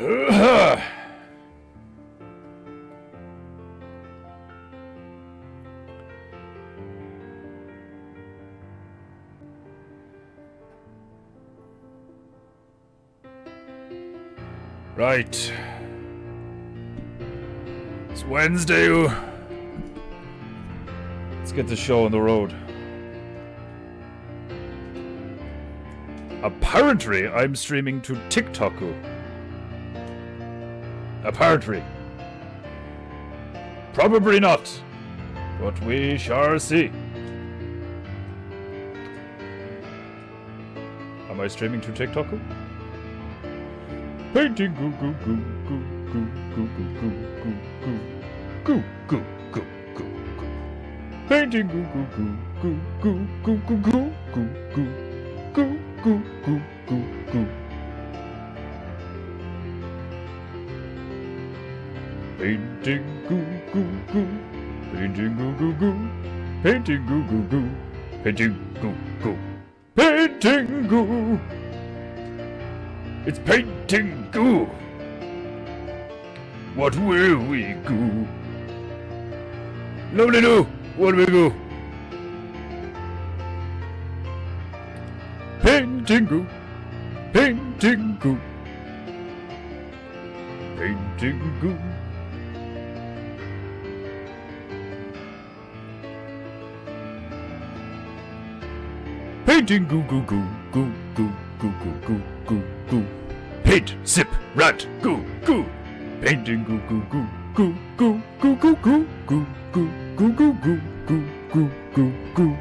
Right. It's Wednesday. Let's get the show on the road. Apparently, I'm streaming to TikTok. Apparently. Probably not. But we shall see. Am I streaming to TikTok? Painting goo goo goo goo goo goo goo goo goo goo goo goo goo goo. Painting goo goo goo goo goo goo goo goo goo goo goo goo goo goo goo. Painting goo goo goo. Painting goo goo goo. Painting goo goo goo. Painting goo goo. Painting goo. It's painting goo. What will we goo? Nobody knew. What will we goo? Painting goo. Painting goo. Painting goo. Painting goo goo goo goo goo goo goo goo goo goo. Paint, sip, rat, goo, goo. Painting goo goo goo goo goo goo goo goo goo goo goo goo goo goo goo goo goo.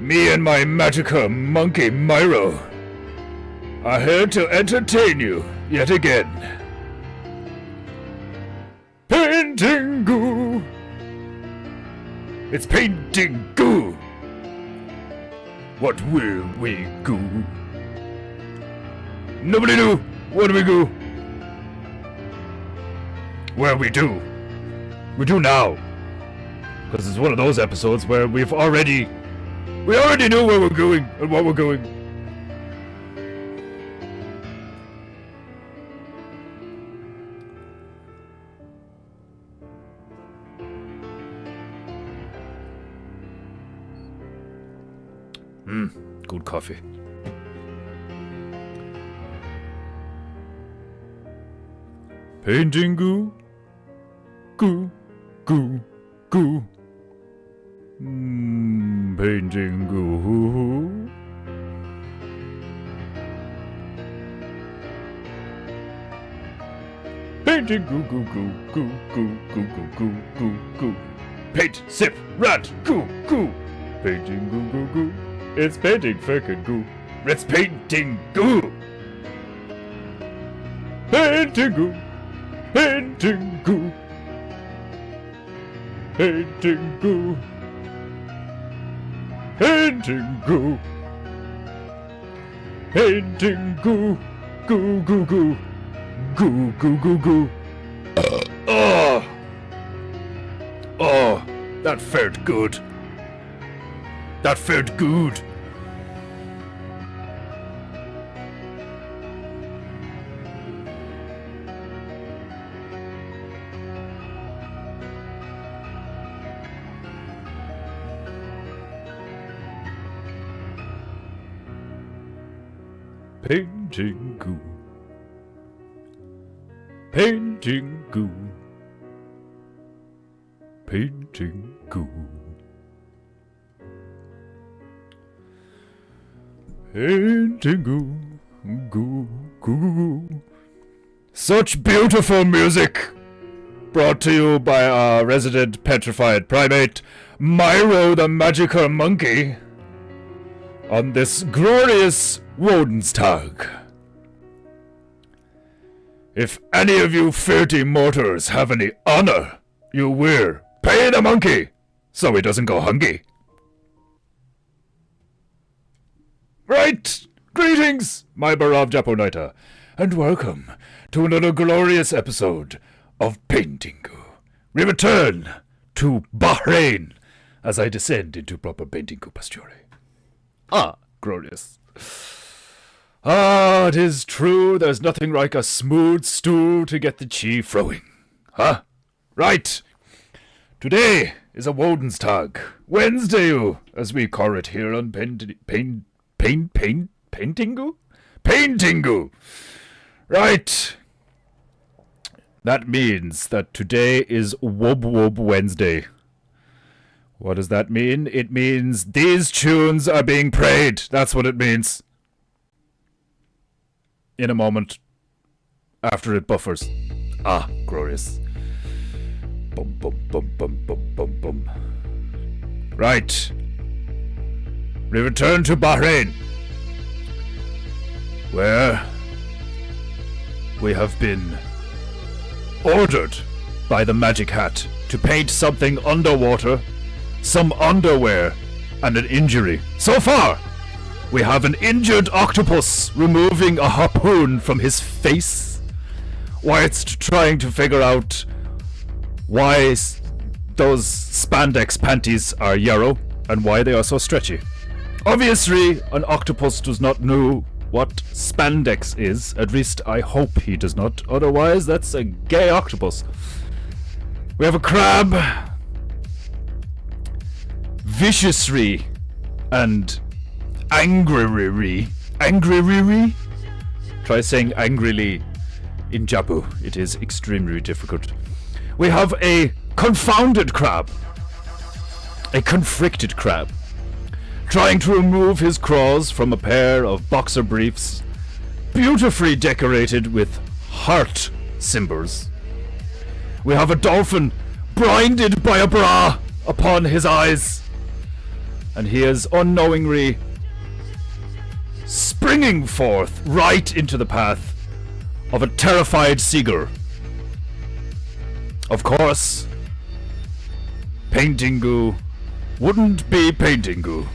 Me and my magical monkey Myro are here to entertain you yet again. Painting goo. It's painting goo. What will we goo? Nobody knew. What do we goo? Well, we do. We do now. Because it's one of those episodes where we already knew where we're going and what we're going. Good coffee. Painting goo. Goo. Goo. Goo. Painting goo. Painting goo goo goo goo goo goo goo goo goo goo. Paint, sip, rat, goo goo. Painting goo goo goo. It's painting fucking goo. It's painting goo. Painting goo. Painting goo. Painting goo. Painting goo. Painting goo. Goo goo goo. Goo goo goo goo. Oh, that felt good. That felt good. Painting goo. Painting goo. Painting goo. Painting goo. Goo. Goo. Goo. Such beautiful music! Brought to you by our resident petrified primate, Myro the magical monkey, on this glorious Wodenstag. If any of you filthy mortals have any honor, you will pay the monkey so he doesn't go hungry. Right! Greetings, my beloved Japonita, and welcome to another glorious episode of Paintingu. We return to Bahrain as I descend into proper Paintingu pasture. Ah, glorious. Ah, it is true, there's nothing like a smooth stew to get the chi flowing. Huh? Right. Today is a Wodenstag, Wednesday, as we call it here on Paintingu? Paintingu! Right. That means that today is Wub Wub Wednesday. What does that mean? It means these tunes are being prayed. That's what it means. In a moment. After it buffers. Ah, glorious. Bum, bum, bum, bum, bum, bum, bum. Right. We return to Bahrain, where we have been ordered by the Magic Hat to paint something underwater, some underwear, and an injury. So far, we have an injured octopus removing a harpoon from his face, whilst trying to figure out why those spandex panties are yellow and why they are so stretchy. Obviously, an octopus does not know what spandex is. At least I hope he does not. Otherwise, that's a gay octopus. We have a crab, viciously and angrily. Try saying angrily in Jabu. It is extremely difficult. We have a confounded crab. A conflicted crab. Trying to remove his claws from a pair of boxer briefs, beautifully decorated with heart symbols. We have a dolphin blinded by a bra upon his eyes, and he is unknowingly springing forth right into the path of a terrified seagull. Of course, Paintingu wouldn't be Paintingu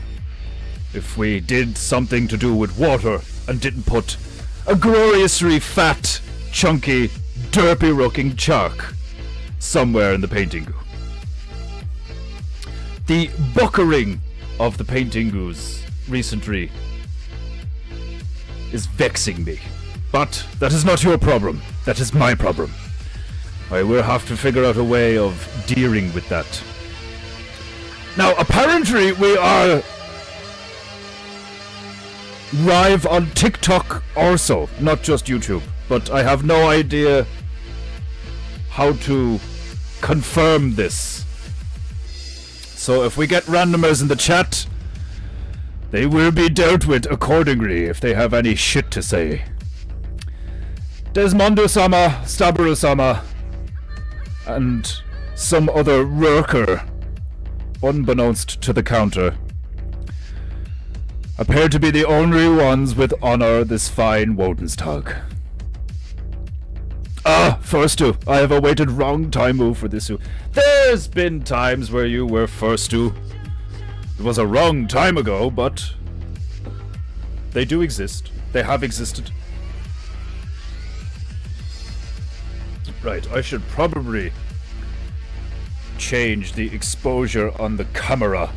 if we did something to do with water and didn't put a gloriously fat, chunky, derpy-looking shark somewhere in the Paintingu. The buckering of the Paintingus recently is vexing me. But that is not your problem. That is my problem. I will have to figure out a way of dealing with that. Now, apparently we are live on TikTok also, not just YouTube. But I have no idea how to confirm this. So if we get randomers in the chat, they will be dealt with accordingly if they have any shit to say. Desmondo-sama, Staburo-sama, and some other lurker, unbeknownst to the counter, appear to be the only ones with honor this fine Wodenstag. Ah, first to, I have awaited wrong time for this. There's been times where you were first to. It was a wrong time ago, but they do exist. They have existed. Right, I should probably change the exposure on the camera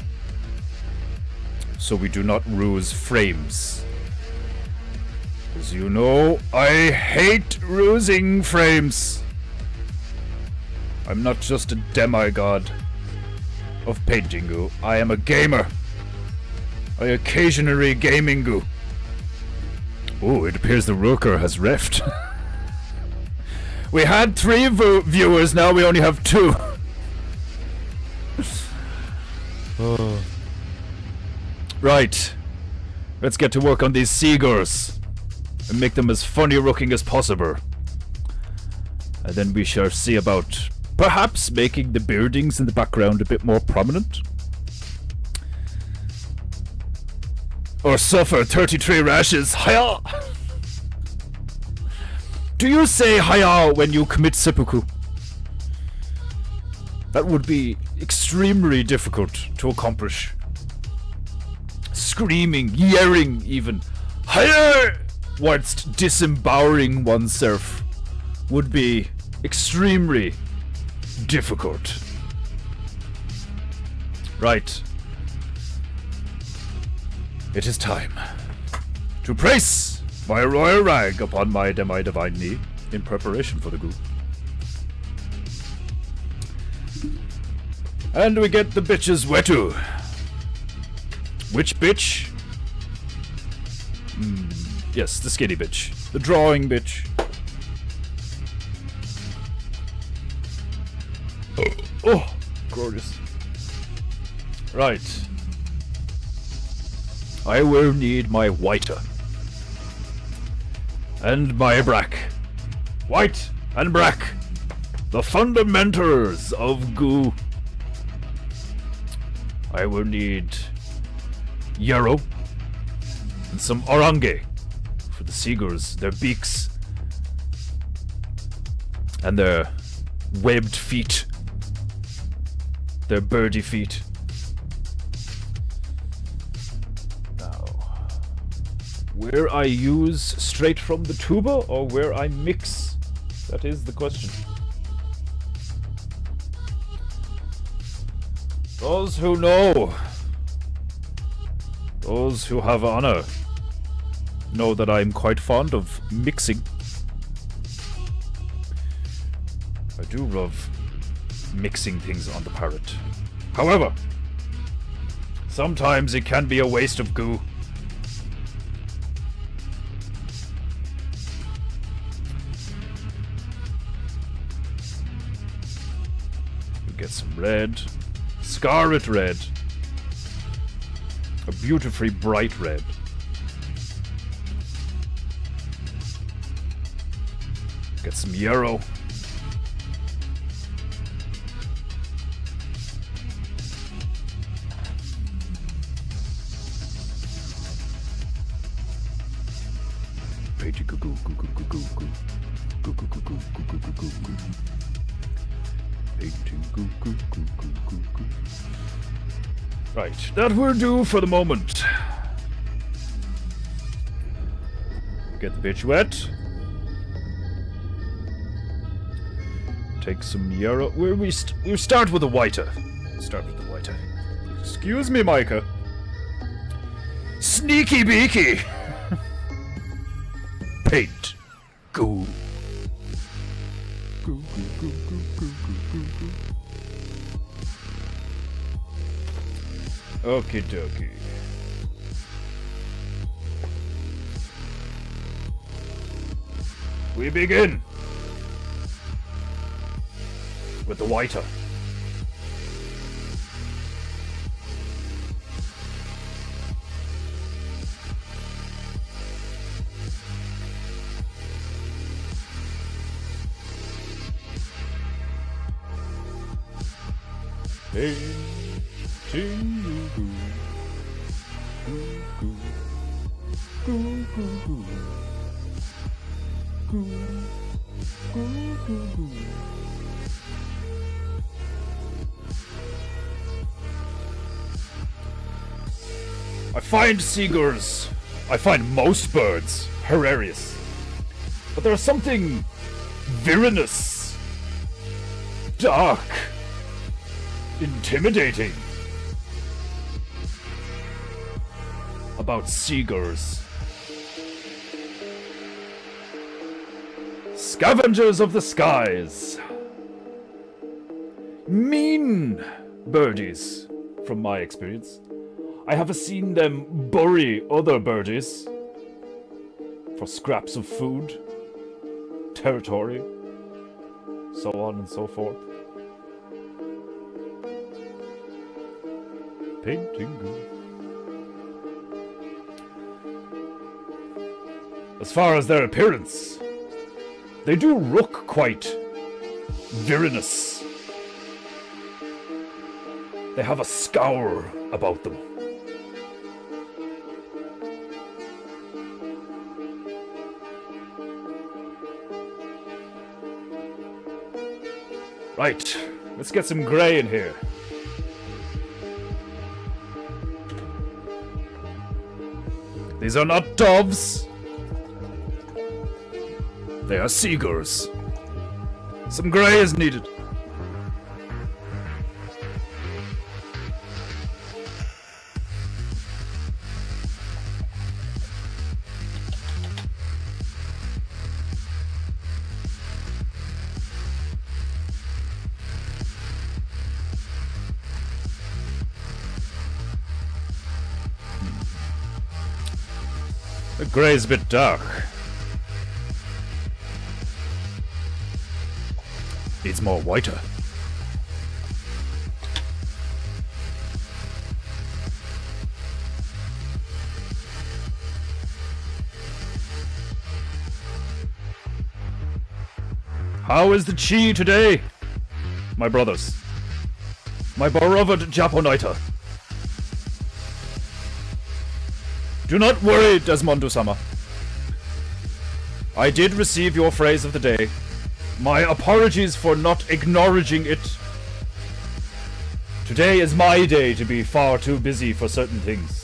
so we do not lose frames. As you know, I hate losing frames. I'm not just a demigod of Paintingu. I am a gamer. I occasionally gamingu. Oh, it appears the worker has reft. We had 3 viewers, now we only have 2. Oh. Right. Let's get to work on these seagulls and make them as funny looking as possible. And then we shall see about perhaps making the buildings in the background a bit more prominent. Or suffer 33 rashes. Hiya! Do you say hiya when you commit seppuku? That would be extremely difficult to accomplish. Screaming, yelling even, hiya! Whilst disembowering oneself would be extremely difficult. Right. It is time to place my royal rag upon my divine knee in preparation for the goo. And we get the bitch's wetu. Which bitch? Yes, the skinny bitch. The drawing bitch. Oh, gorgeous. Right. I will need my whiter. And my brack. White and brack. The fundamentals of goo. I will need yarrow and some orange for the seagulls, their beaks and their webbed feet, their birdie feet. Now, where I use straight from the tuba or where I mix, that is the question. Those who know, those who have honor, know that I'm quite fond of mixing. I do love mixing things on the parrot. However, sometimes it can be a waste of goo. We get some red. Scarlet red. A beautifully bright red. Get some yarrow. Painting goo goo goo goo goo goo goo. Goo goo goo goo goo goo goo goo goo. Painting goo goo goo goo goo goo. Right, that will do for the moment. Get the bitch wet. Take some yarrow. We start with the whiter. Start with the whiter. Excuse me, Micah. Sneaky beaky. Paint. Goo. Goo goo goo goo goo goo goo. Okie dokie. We begin with the whiter. Paintingu. I find seagulls, I find most birds hilarious, but there's something villainous, dark, intimidating about seagulls. Scavengers of the skies. Mean birdies, from my experience. I have seen them bury other birdies for scraps of food, territory, so on and so forth. Paintingu. As far as their appearance, they do look quite villainous. They have a scowl about them. Right, let's get some grey in here. These are not doves. They are seagulls. Some grey is needed. The grey is a bit dark. Needs more whiter. How is the chi today, my brothers? My beloved Japoniter. Do not worry, Desmondo-sama. I did receive your phrase of the day. My apologies for not acknowledging it. Today is my day to be far too busy for certain things.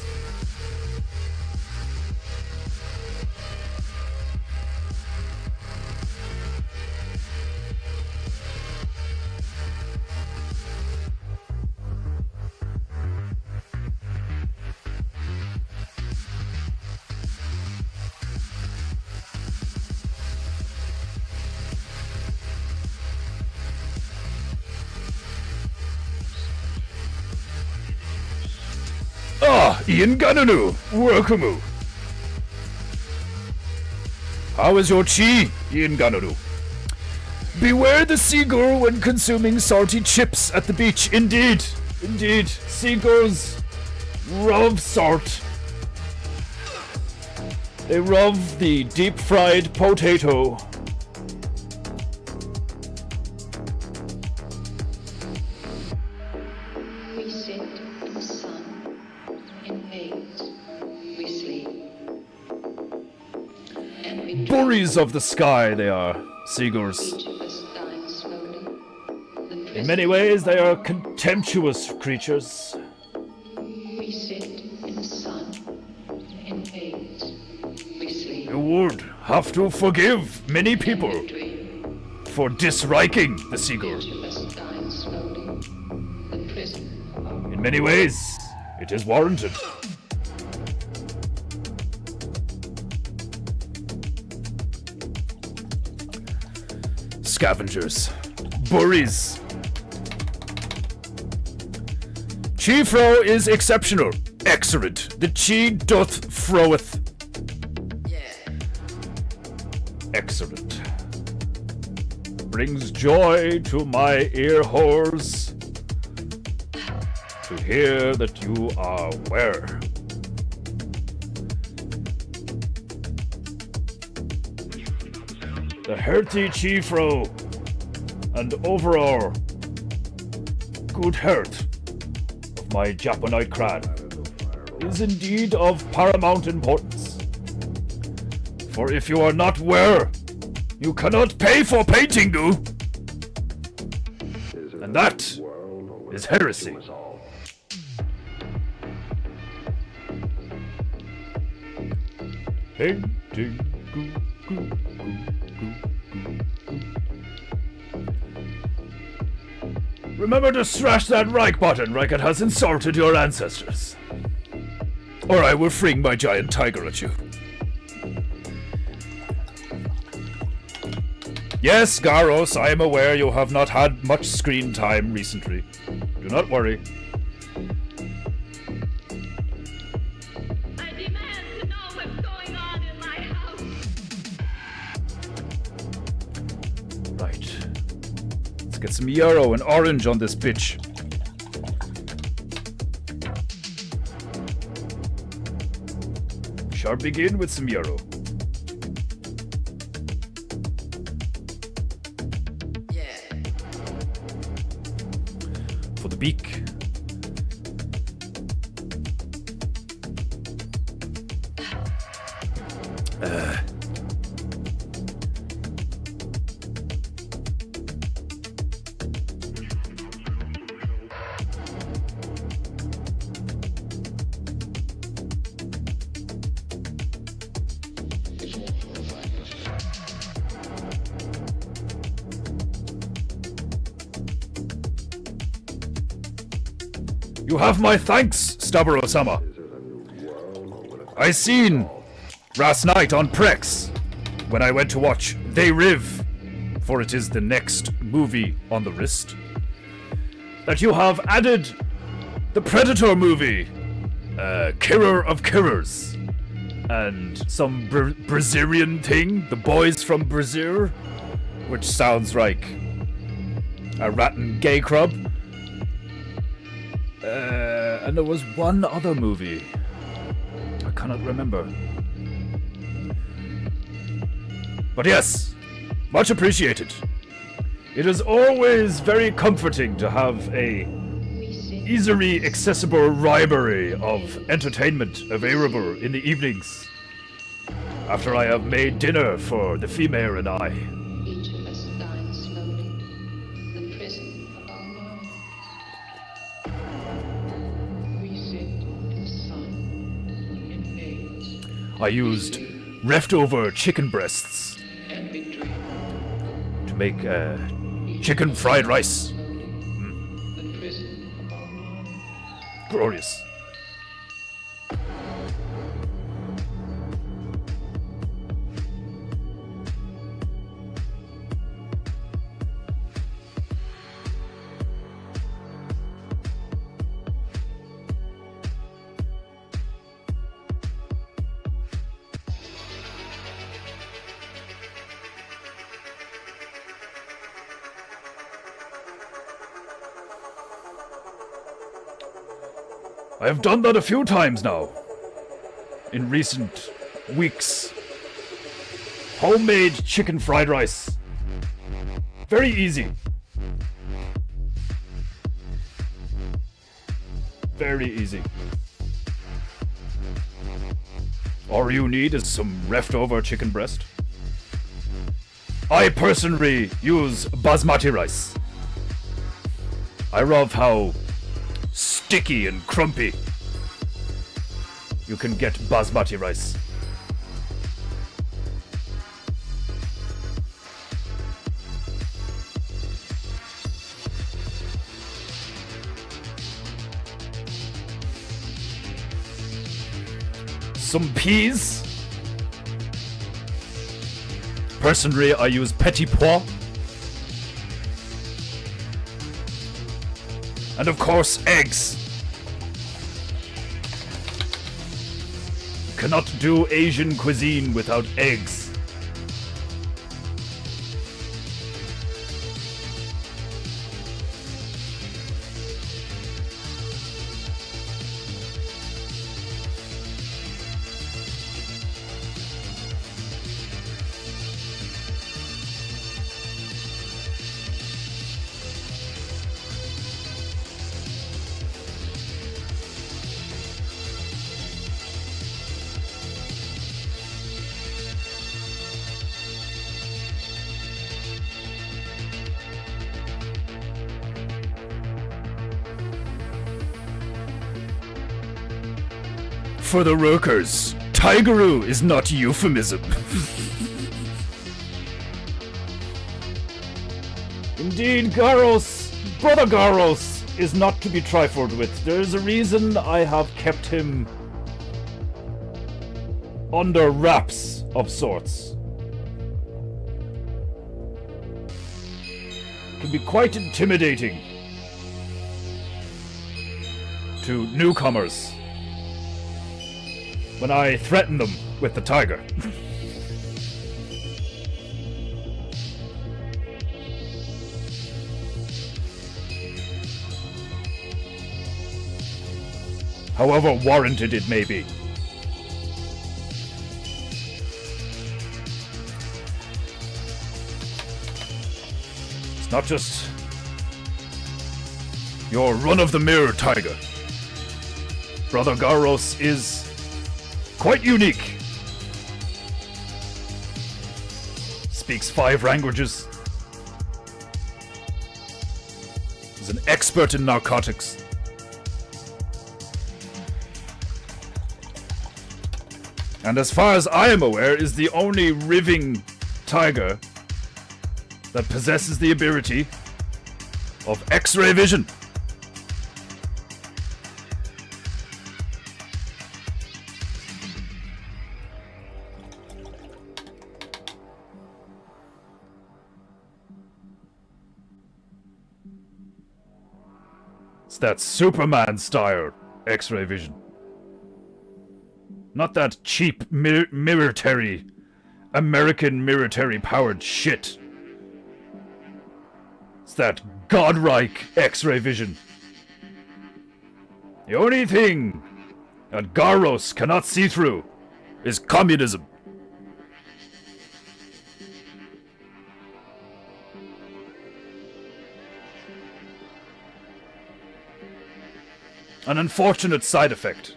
Ah, Ian Gananu, welcome. How is your chi, Ian Gananu? Beware the seagull when consuming salty chips at the beach. Indeed, indeed, seagulls love salt. They love the deep-fried potato. We sit in the sun, in haze, we sleep. And we Buries of the sky they are, seagulls. each of us dies slowly. The In many ways they are contemptuous creatures. we sit in the sun, in haze, we sleep. You would have to forgive many people Dream. for disliking the seagull. Each of us dies slowly. The prison. In many ways, it is warranted. Scavengers. Buries. Chi throw is exceptional. Excellent. The chi doth throweth. Excellent. Brings joy to my ear holes to hear that you are where. The hearty chiefro and overall good health of my Japanite clan is indeed of paramount importance. For if you are not where, you cannot pay for PEINTEINGU. And that is heresy. PEINTEINGU, goo, goo, goo, goo. Remember to smash that like button like it has insulted your ancestors. Or I will fling my giant tiger at you. Yes, Garos, I am aware you have not had much screen time recently. Do not worry. I demand to know what's going on in my house. Right. Let's get some yellow and orange on this bitch. Shall begin with some yellow. For the beak. You have my thanks, Staburo-sama. I seen last night on Prex when I went to watch They Live, for it is the next movie on the list, that you have added the Predator movie, Killer of Killers. and some Brazilian thing, the boys from Brazil, which sounds like a rattan gay club. And there was one other movie. I cannot remember. But yes, much appreciated. It is always very comforting to have a easily accessible library of entertainment available in the evenings after I have made dinner for the female and I. Each of us dying slowly. The prison of our minds. We sit in the sun, in veils, I used leftover chicken breasts and victory. to make chicken fried rice. The prison of our minds. Glorious. I have done that a few times now. In recent weeks. Homemade chicken fried rice. Very easy. Very easy. All you need is some leftover chicken breast. I personally use basmati rice. I love how sticky and crumpy you can get basmati rice. Some peas. Personally, I use petit pois. And of course, eggs. You cannot do Asian cuisine without eggs. For the workers, Tigeroo is not euphemism. Indeed, Garros, Brother Garros, is not to be trifled with. There is a reason I have kept him under wraps of sorts. Can be quite intimidating to newcomers when I threaten them with the tiger. However warranted it may be. It's not just your run-of-the-mill tiger. Brother Garros is quite unique. Speaks 5 languages. Is an expert in narcotics. And as far as I am aware, is the only living tiger that possesses the ability of X-ray vision. It's that Superman style X-ray vision. Not that cheap military, American military-powered shit. It's that godlike X-ray vision. The only thing that Garros cannot see through is communism. An unfortunate side effect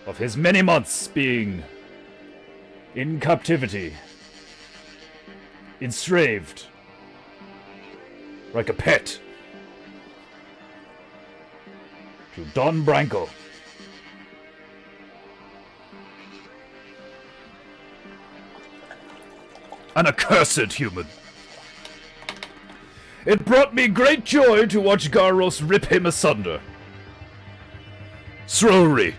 of his many months being in captivity, enslaved, like a pet, to Don Branco. An accursed human. It brought me great joy to watch Garros rip him asunder. Slowly.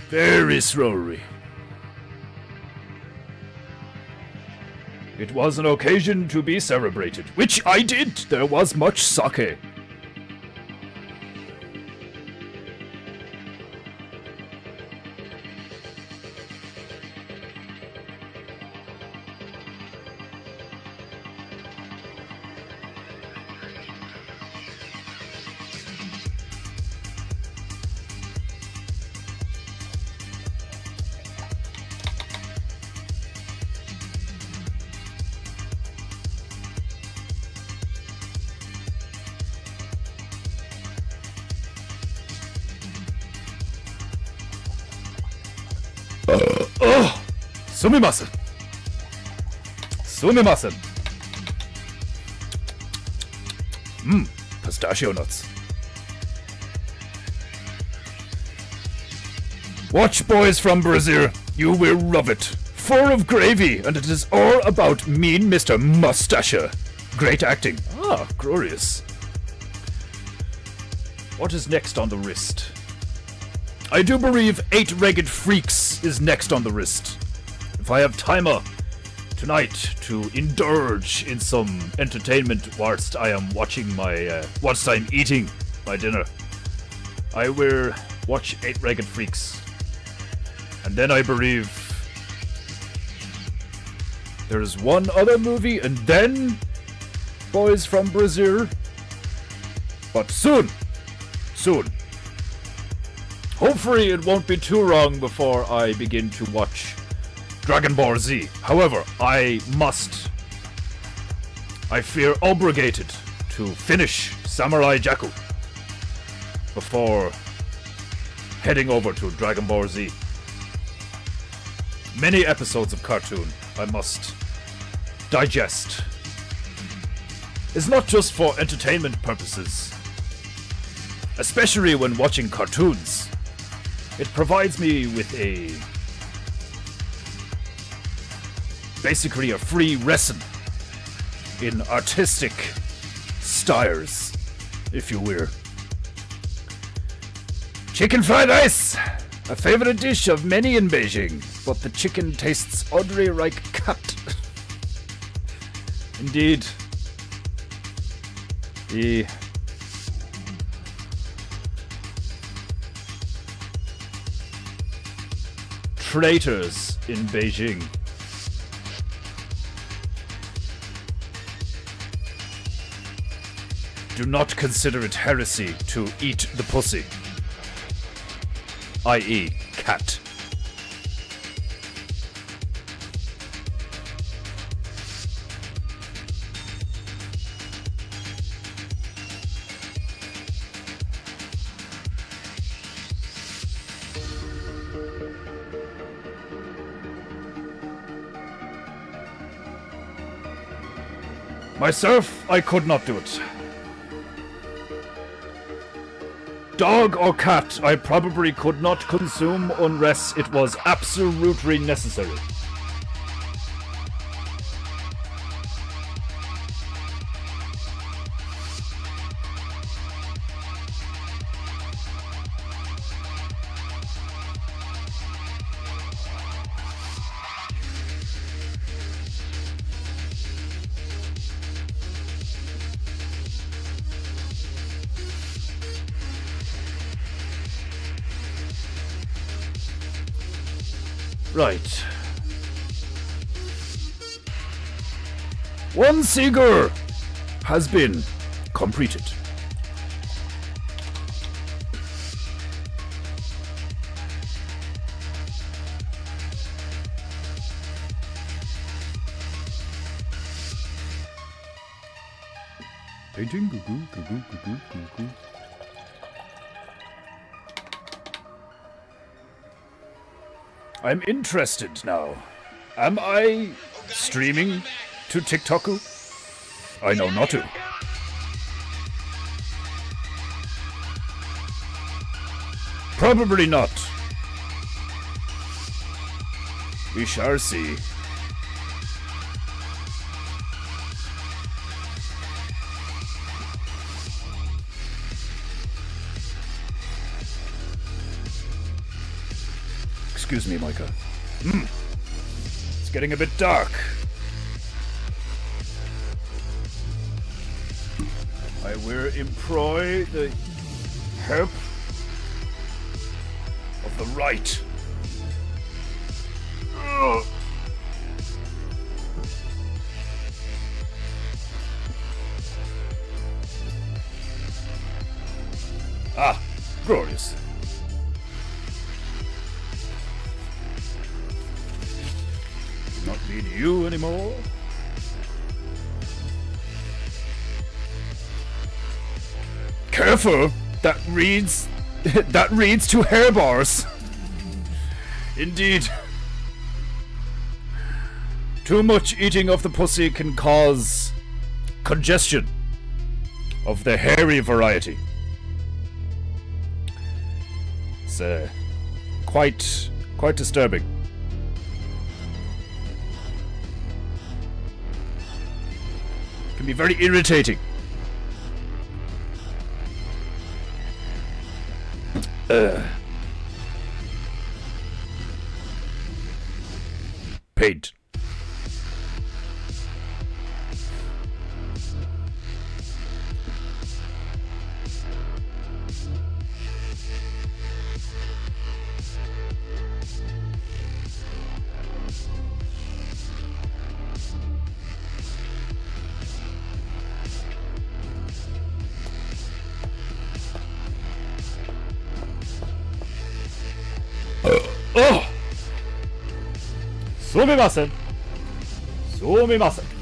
Very slowly. It was an occasion to be celebrated, which I did. There was much sake. Sumimasen. Sumimasen. Pistachio nuts. Watch, boys from Brazil. You will love it. Full of gravy, and it is all about mean Mr. Mustache. Great acting. Ah, glorious. What is next on the wrist? I do believe 8-Legged Freaks is next on the wrist. If I have timer tonight to indulge in some entertainment whilst I am watching whilst I'm eating my dinner, I will watch 8-Legged Freaks. And then I believe there is one other movie, and then Boys from Brazil. But soon. Hopefully it won't be too long before I begin to watch Dragon Ball Z. However, I feel obligated to finish Samurai Jaku before heading over to Dragon Ball Z. Many episodes of cartoon I must digest. It's not just for entertainment purposes, especially when watching cartoons. It provides me with basically a free lesson in artistic styles, if you will. Chicken fried rice! A favorite dish of many in Beijing, but the chicken tastes oddly like cat. Indeed. The traitors in Beijing do not consider it heresy to eat the pussy, i.e. cat. Myself, I could not do it. Dog or cat, I probably could not consume unless it was absolutely necessary. Right. One Seeger has been completed. Painting, goo goo, goo goo, goo goo, goo goo. I'm interested now. Am I streaming to TikTok? I know not to. Probably not. We shall see. Excuse me, Micah. It's getting a bit dark. I will employ the help of the right. Ugh. Ah, glorious. Do not need you anymore. Careful! That reads to hair bars. Indeed. Too much eating of the pussy can cause congestion of the hairy variety. It's quite disturbing. Can be very irritating. Paint. Oh! すみません。すみません。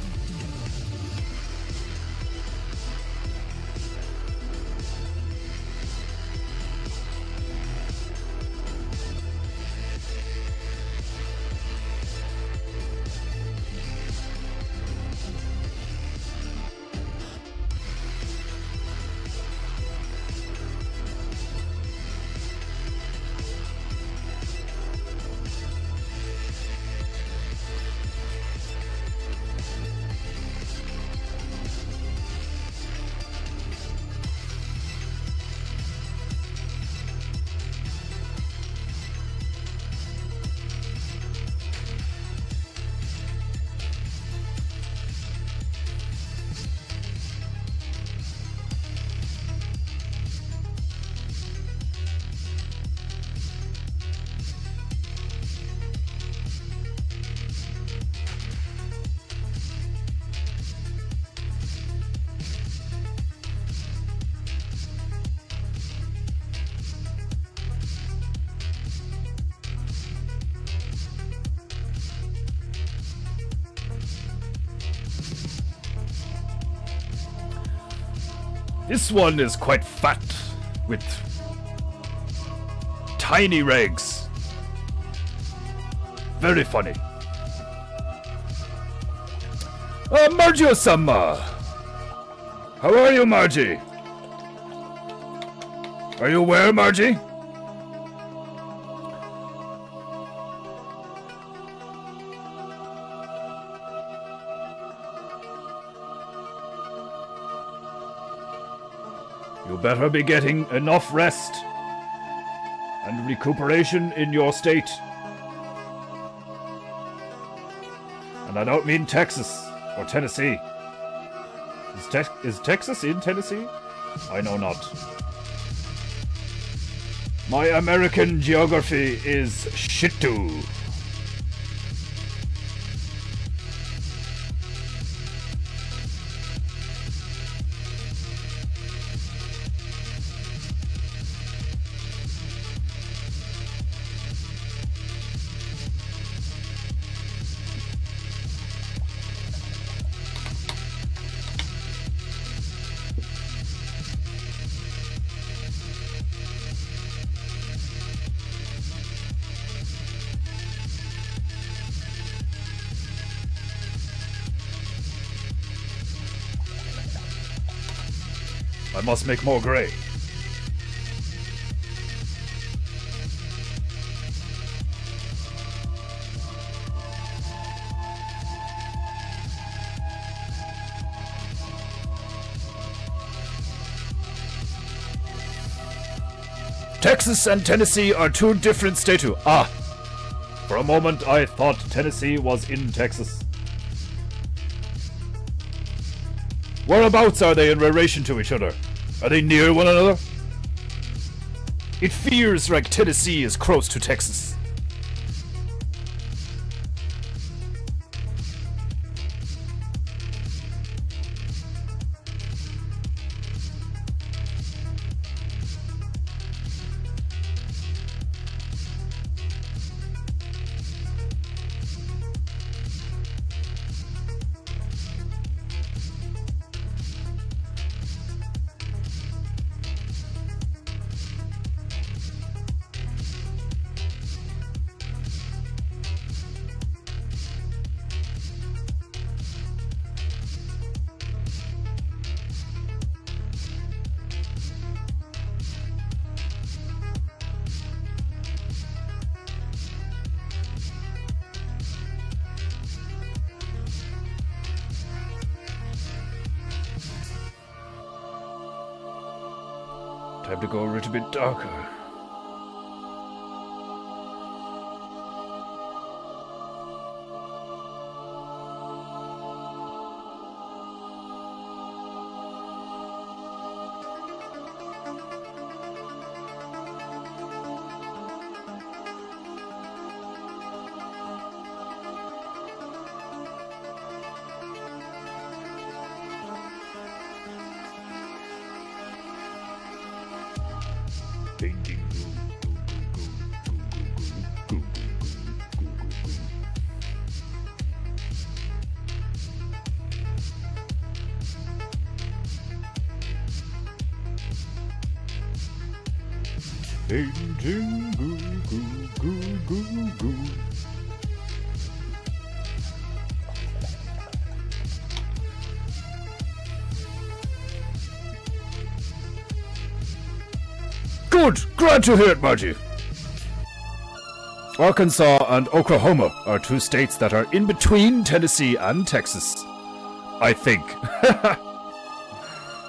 This one is quite fat, with tiny legs. Very funny. Margie-sama! How are you, Margie? Are you well, Margie? You better be getting enough rest and recuperation in your state. And I don't mean Texas or Tennessee. Is Texas in Tennessee? I know not. My American geography is shit too. I must make more gray. Texas and Tennessee are two different states. Ah! For a moment I thought Tennessee was in Texas. Whereabouts are they in relation to each other? Are they near one another? It feels like Tennessee is close to Texas. Time to go a little bit darker. Good! Glad to hear it, Margie. Arkansas and Oklahoma are two states that are in between Tennessee and Texas. I think.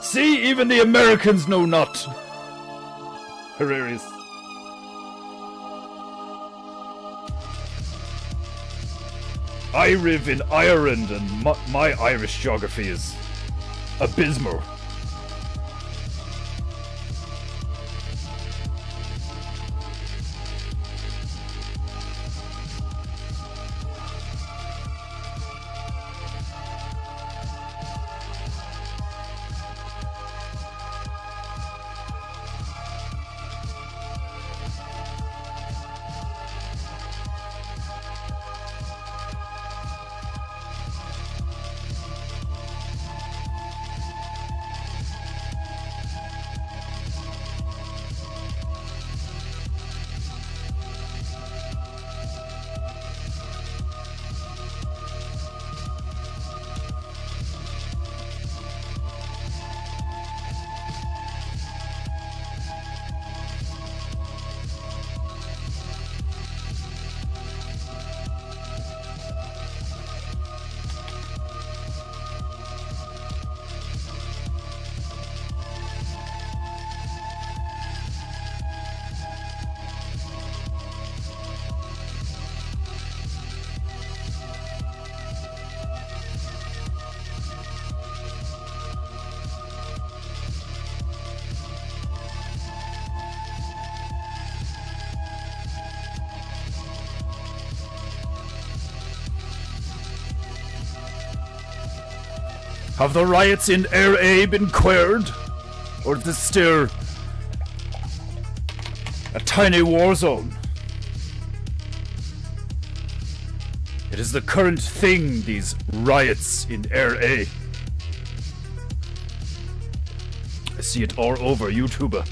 See, even the Americans know not. Hilarious. I live in Ireland and my Irish geography is abysmal. Have the riots in Air A been queered? Or is this still a tiny war zone? It is the current thing, these riots in Air A. I see it all over YouTube.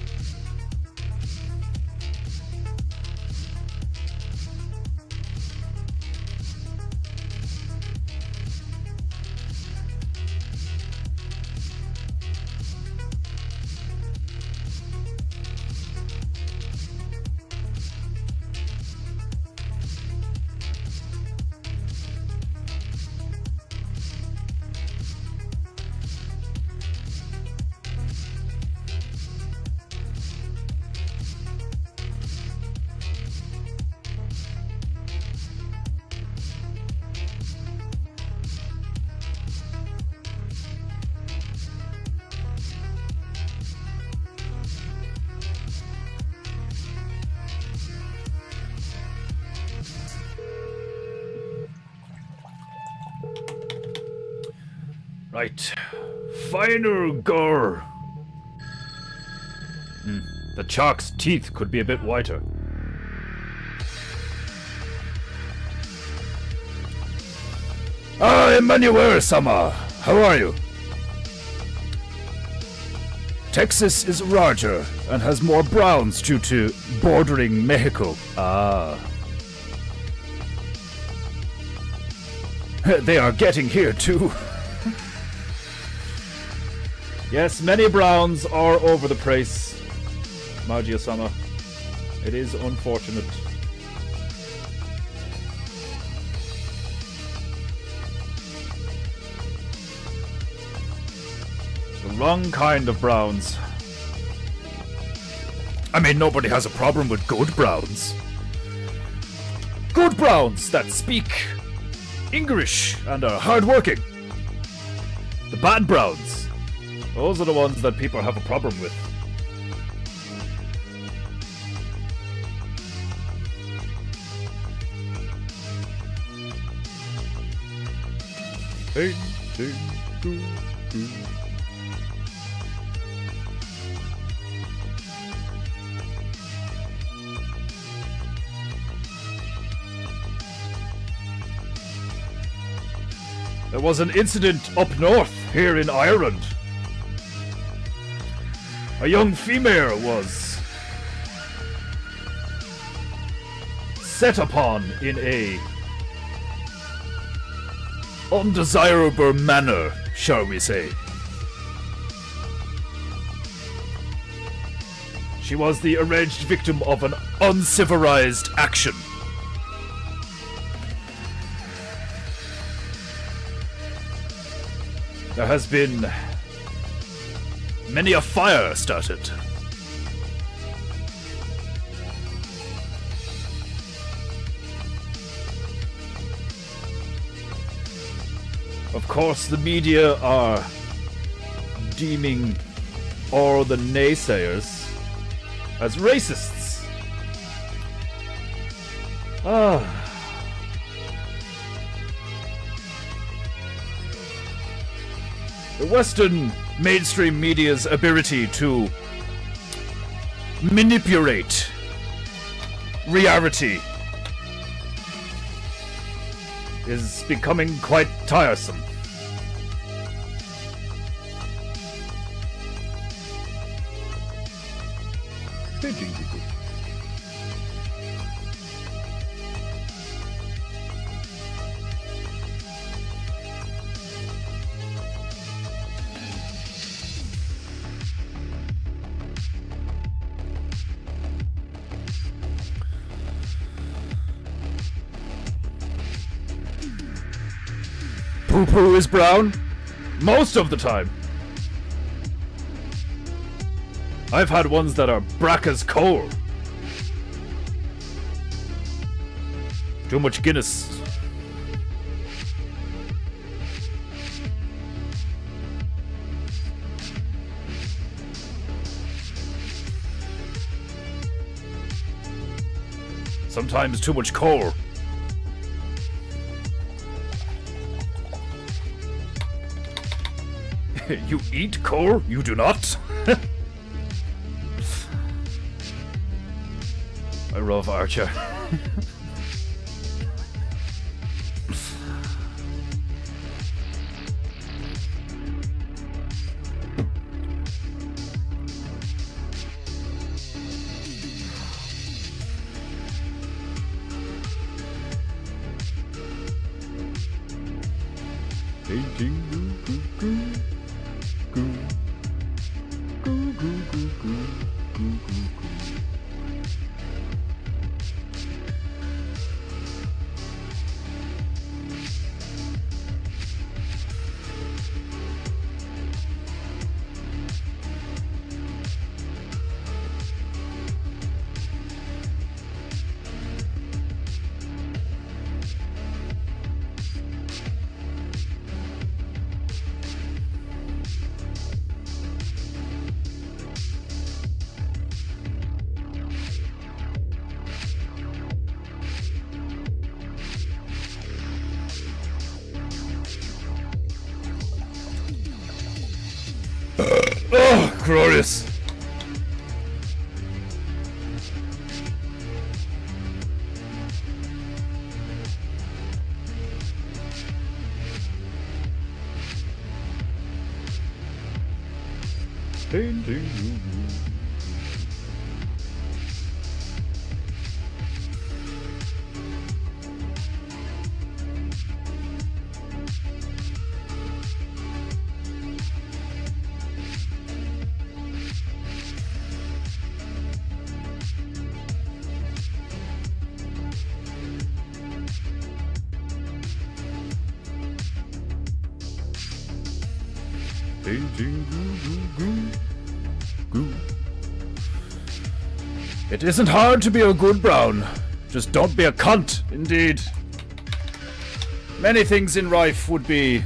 Right. Finer gore. The shark's teeth could be a bit whiter. Ah, Emmanuel-sama. How are you? Texas is larger and has more browns due to bordering Mexico. Ah. They are getting here too. Yes, many browns are over the price, Magia-sama. It is unfortunate. The wrong kind of browns. I mean, nobody has a problem with good browns. Good browns that speak English and are hardworking. The bad browns, those are the ones that people have a problem with. There was an incident up north here in Ireland. A young female was set upon in a undesirable manner, shall we say. She was the alleged victim of an uncivilized action. There has been many a fire started. Of course, the media are deeming all the naysayers as racists. The Western mainstream media's ability to manipulate reality is becoming quite tiresome. Poo-poo is brown most of the time. I've had ones that are black as coal. Too much Guinness. Sometimes too much coal. You eat coal? You do not? I love Archer. Oh, glorious. Painting. Painting. Goo. It isn't hard to be a good brown. Just don't be a cunt, indeed. Many things in life would be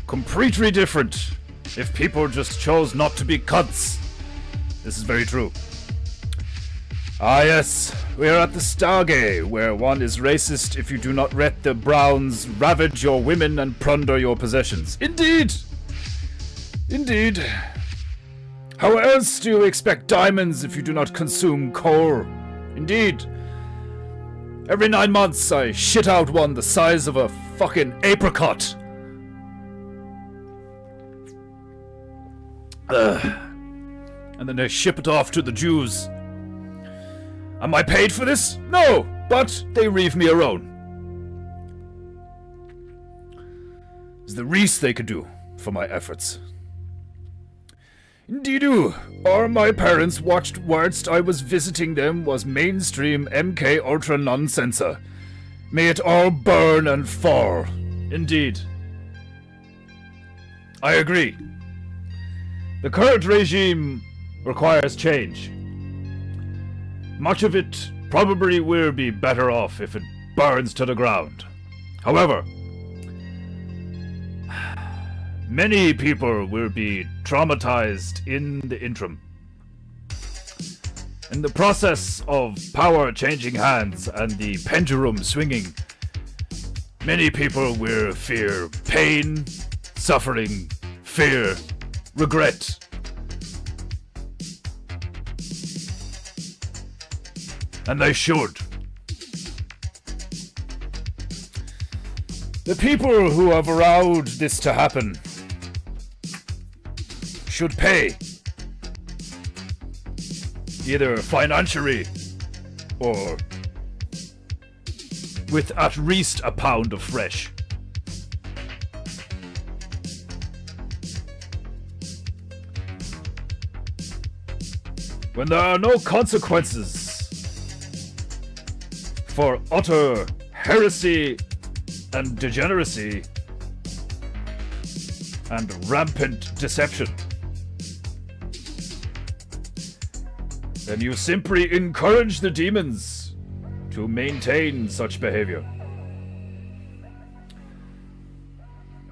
completely different if people just chose not to be cunts. This is very true. Ah yes, we are at the Stargate, where one is racist if you do not let the Browns ravage your women and plunder your possessions. Indeed! Indeed. How else do you expect diamonds if you do not consume coal? Indeed. Every 9 months I shit out one the size of a fucking apricot. And then they ship it off to the Jews. Am I paid for this? No, but they leave me alone. It's the least they could do for my efforts. Indeed-oo, all my parents watched whilst I was visiting them was mainstream MK Ultra nonsenser. May it all burn and fall. Indeed. I agree. The current regime requires change. Much of it probably will be better off if it burns to the ground. However, many people will be traumatized in the interim. In the process of power changing hands and the pendulum swinging, many people will fear pain, suffering, fear, regret. And they should. The people who have allowed this to happen should pay, either financially or with at least a pound of flesh. When there are no consequences for utter heresy and degeneracy and rampant deception, then you simply encourage the demons to maintain such behavior.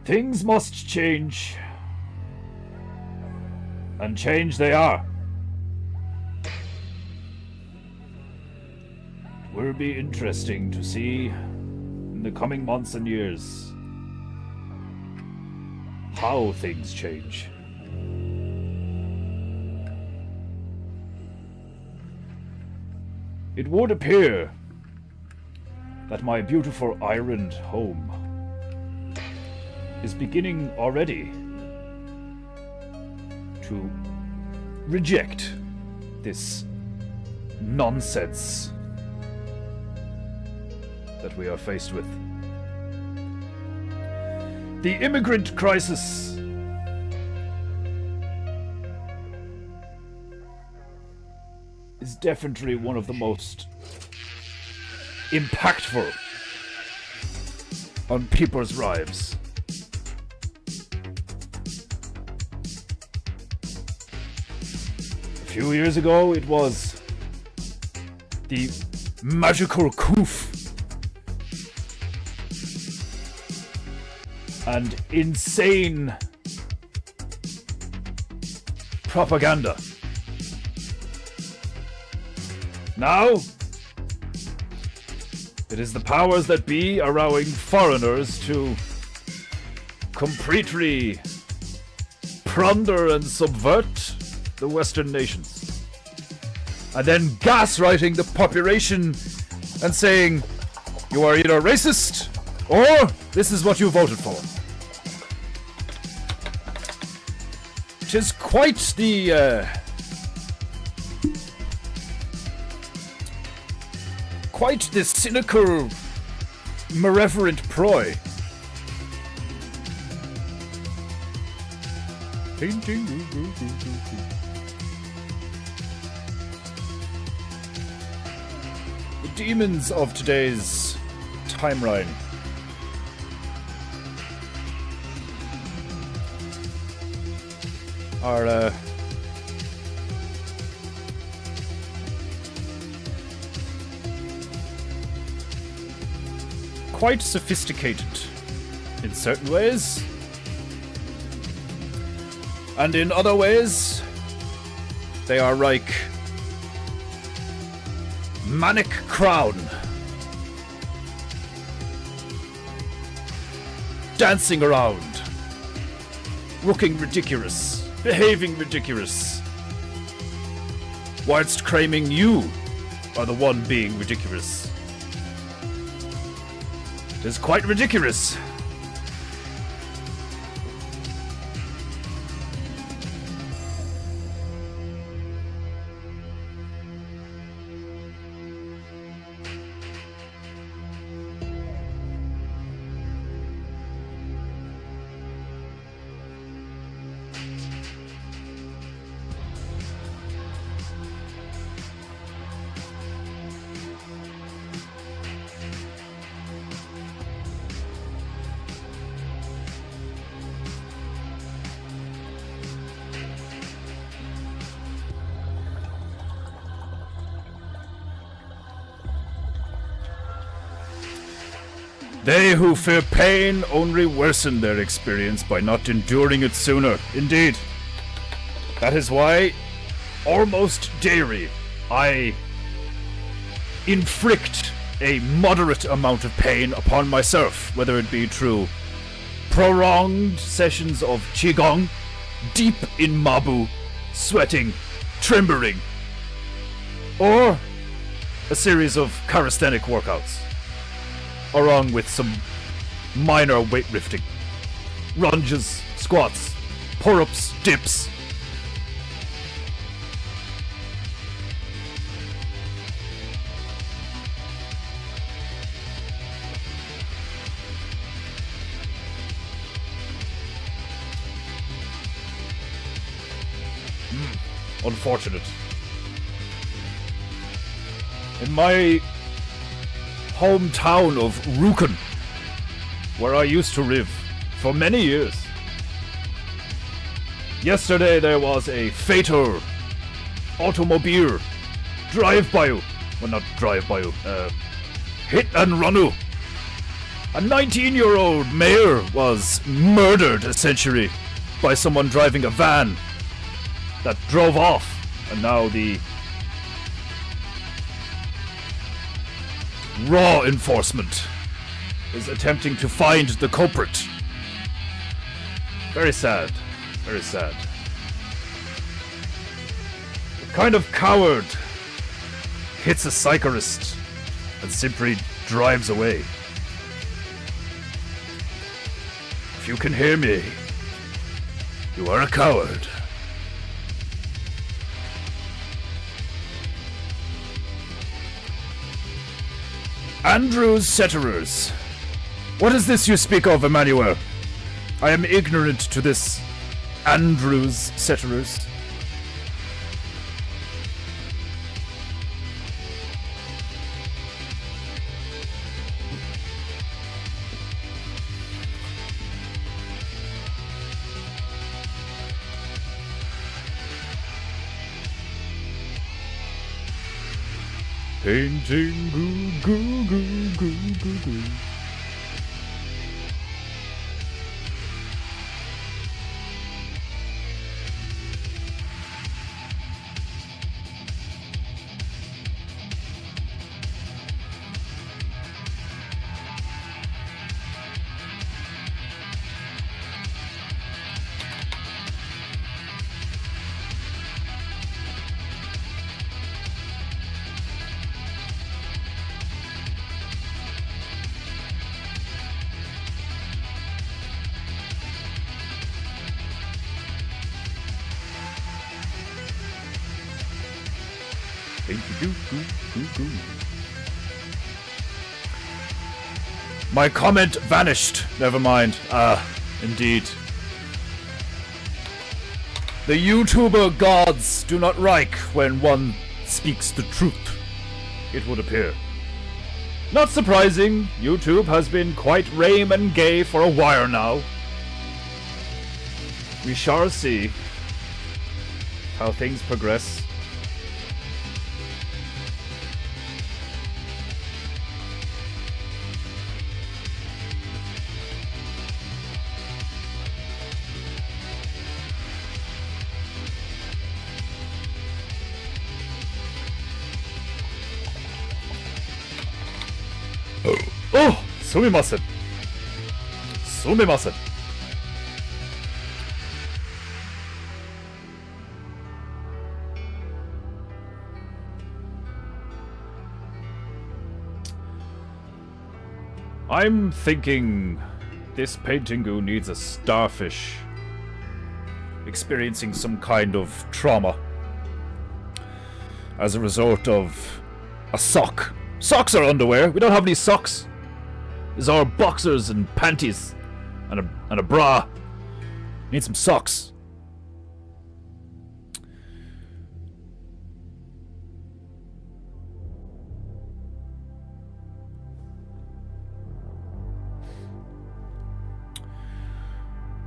Things must change, and change they are. It will be interesting to see in the coming months and years how things change. It would appear that my beautiful island home is beginning already to reject this nonsense that we are faced with. The immigrant crisis is definitely one of the most impactful on people's lives. A few years ago, it was the magical coof and insane propaganda. Now, it is the powers that be allowing foreigners to completely plunder and subvert the Western nations. And then gaslighting the population and saying, you are either racist or this is what you voted for. It is quite the cynical, malevolent ploy. Painting. The demons of today's timeline. Are quite sophisticated in certain ways, and in other ways they are like manic crown dancing around, looking ridiculous, behaving ridiculous, whilst claiming you are the one being ridiculous. It is quite ridiculous. They who fear pain only worsen their experience by not enduring it sooner. Indeed. That is why, almost daily, I inflict a moderate amount of pain upon myself, whether it be through prolonged sessions of Qigong, deep in Mabu, sweating, trembling, or a series of calisthenic workouts, along with some minor weightlifting, lunges, squats, pull-ups, dips. Unfortunate. In my hometown of Rukun, where I used to live for many years, yesterday there was a fatal automobile drive-by, well, not drive-by, hit and run. A 19-year-old male was murdered, essentially, by someone driving a van that drove off, and now the law enforcement is attempting to find the culprit. Very sad. Very sad. The kind of coward hits a cyclist and simply drives away. If you can hear me, you are a coward. Andrew's Setterers. What is this you speak of, Emmanuel? I am ignorant to this Andrew's Setterers. Painting goo goo goo goo goo goo. Painting-goo-goo-goo-goo. My comment vanished. Never mind. Indeed. The YouTuber gods do not like when one speaks the truth, it would appear. Not surprising, YouTube has been quite lame and gay for a while now. We shall see how things progress. Oh, sumimasen. Sumimasen. I'm thinking this Paintingu needs a starfish experiencing some kind of trauma as a result of a sock. Socks are underwear. We don't have any socks. These are boxers and panties and a bra. Need some socks.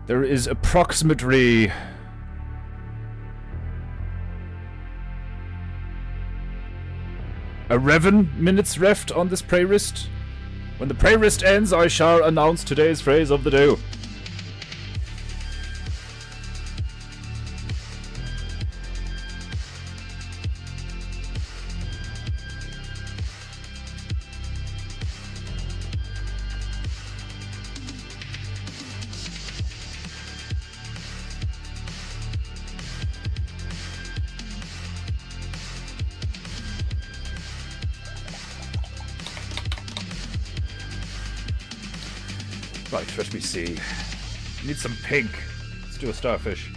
There is approximately 11 minutes left on this playlist. When the playlist ends, I shall announce today's phrase of the day. Right, let me see. Need some pink. Let's do a starfish.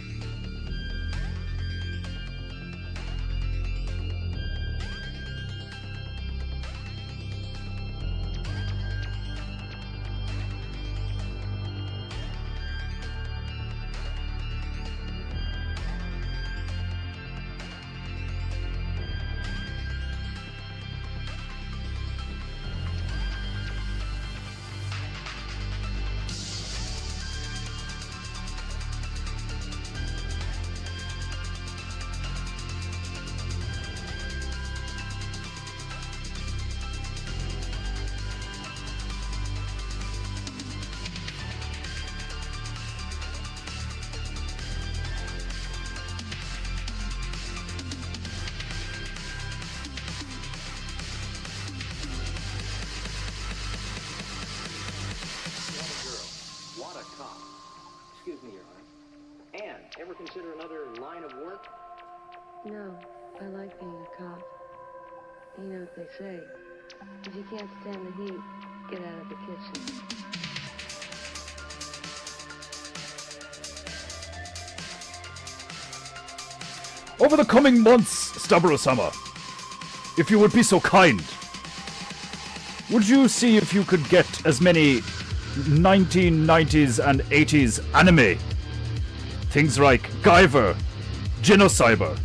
Excuse me, Your Honor. Anne, ever consider another line of work? No, I like being a cop. You know what they say. If you can't stand the heat, get out of the kitchen. Over the coming months, Staburo-sama, if you would be so kind, would you see if you could get as many 1990s and 80s anime? Things like Guyver, Genocyber,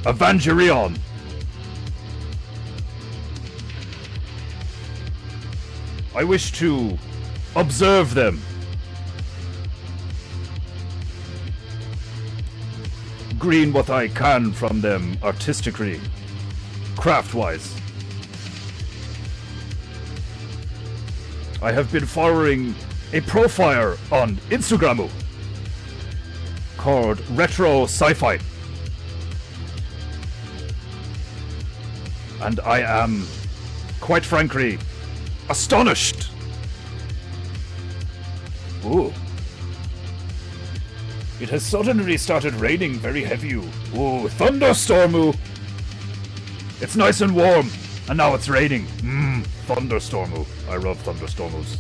Evangelion. I wish to observe them. Glean what I can from them artistically, craft-wise. I have been following a profile on Instagram called Retro Sci-Fi. And I am, quite frankly, astonished. Ooh. It has suddenly started raining very heavy. Ooh, thunderstorm. It's nice and warm, and now it's raining. Thunderstorm. I love thunderstorms.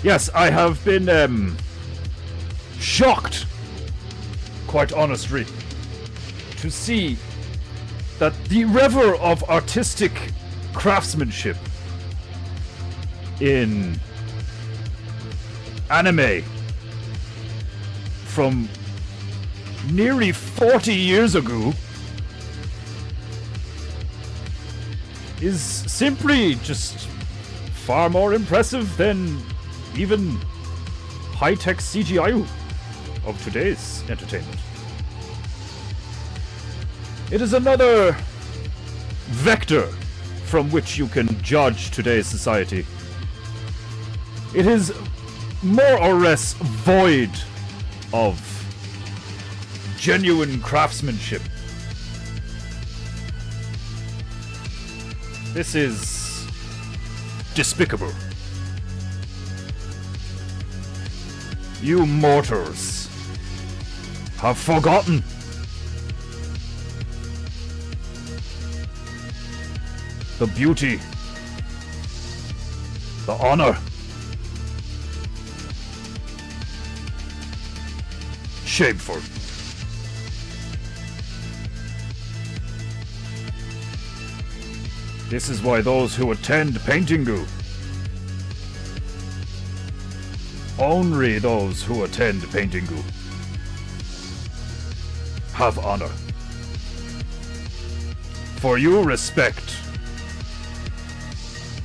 Yes, I have been shocked, quite honestly, to see that the river of artistic craftsmanship in anime from nearly 40 years ago is simply just far more impressive than even high-tech CGI of today's entertainment. It is another vector from which you can judge today's society. It is more or less void of genuine craftsmanship. This is despicable. You mortals have forgotten the beauty, the honor, shameful. This is why those who attend PEINTEINGU, only those who attend PEINTEINGU, have honor. For you respect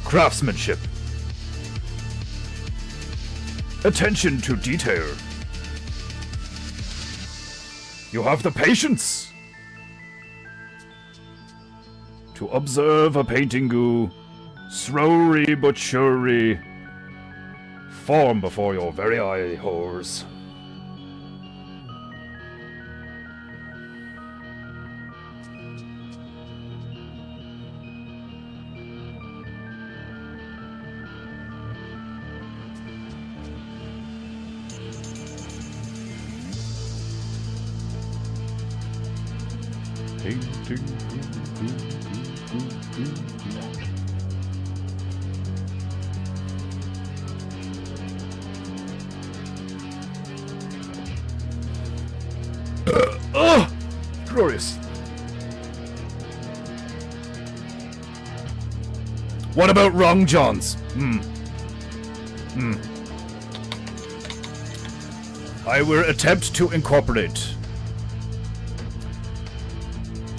craftsmanship, attention to detail. You have the patience to observe a PEINTEINGU slowly but surely form before your very eye holes. Glorious. What about Wrong Johns? I will attempt to incorporate.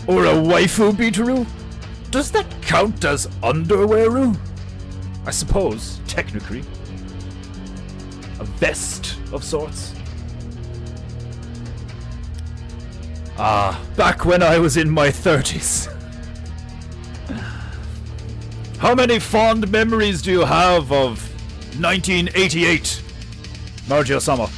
Or a waifu beateroo? Does that count as underwearoo? I suppose, technically. A vest of sorts. Ah, back when I was in my 30s. How many fond memories do you have of 1988, Margia-sama?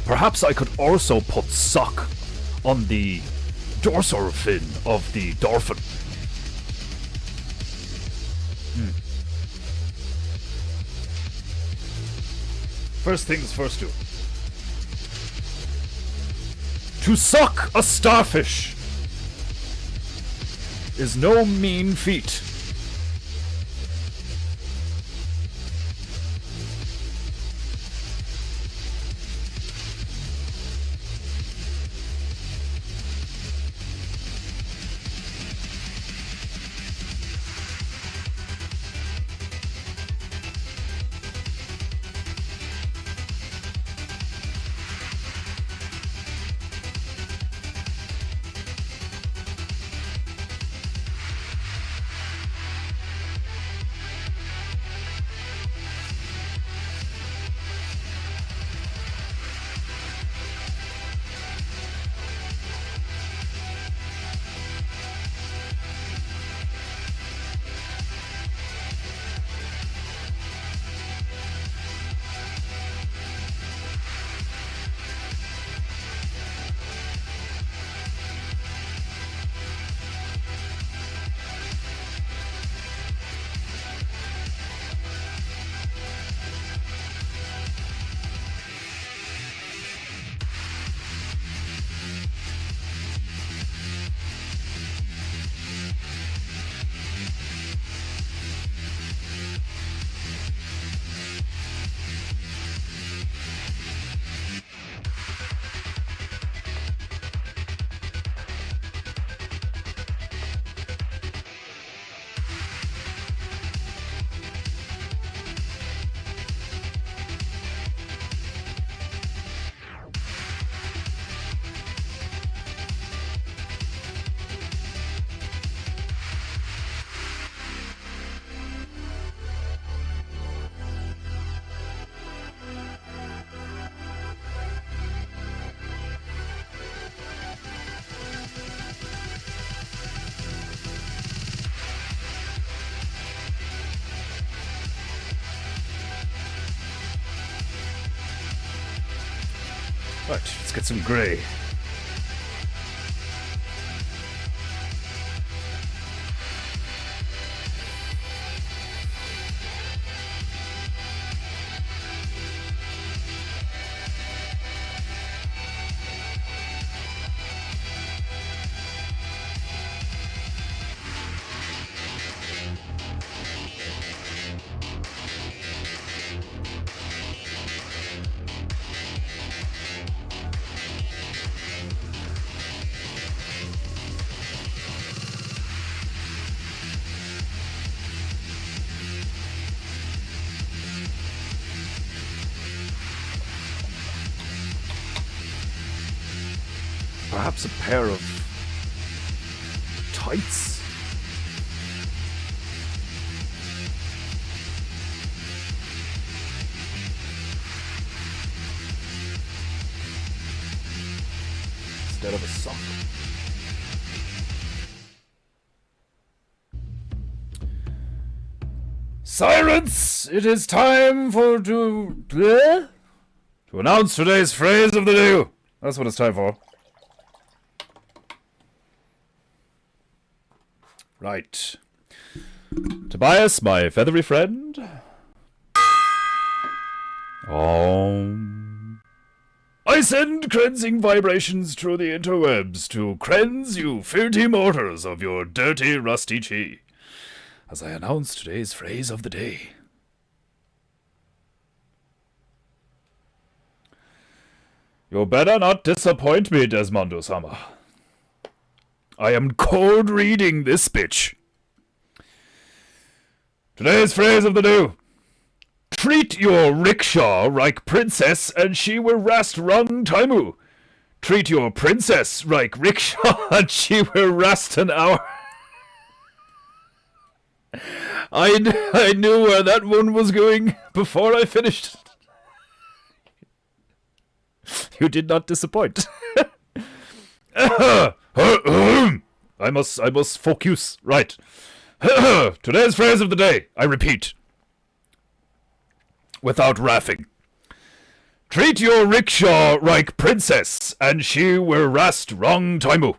Perhaps I could also put sock on the dorsal fin of the dolphin. First things first, do. To suck a starfish is no mean feat. Right, let's get some grey. Perhaps a pair of tights? Instead of a sock. Silence! It is time to announce today's phrase of the day. That's what it's time for. Right. Tobias, my feathery friend. I send cleansing vibrations through the interwebs to cleanse you filthy mortars of your dirty, rusty chi, as I announce today's phrase of the day. You better not disappoint me, Desmondo-sama. I am cold reading this bitch. Today's phrase of the day. Treat your rickshaw like princess and she will rest rung taimu. Treat your princess like rickshaw and she will rest an hour. I knew where that one was going before I finished. You did not disappoint. I must focus. Right. Today's phrase of the day. I repeat. Without raffing. Treat your rickshaw like princess, and she will rest wrong timeu.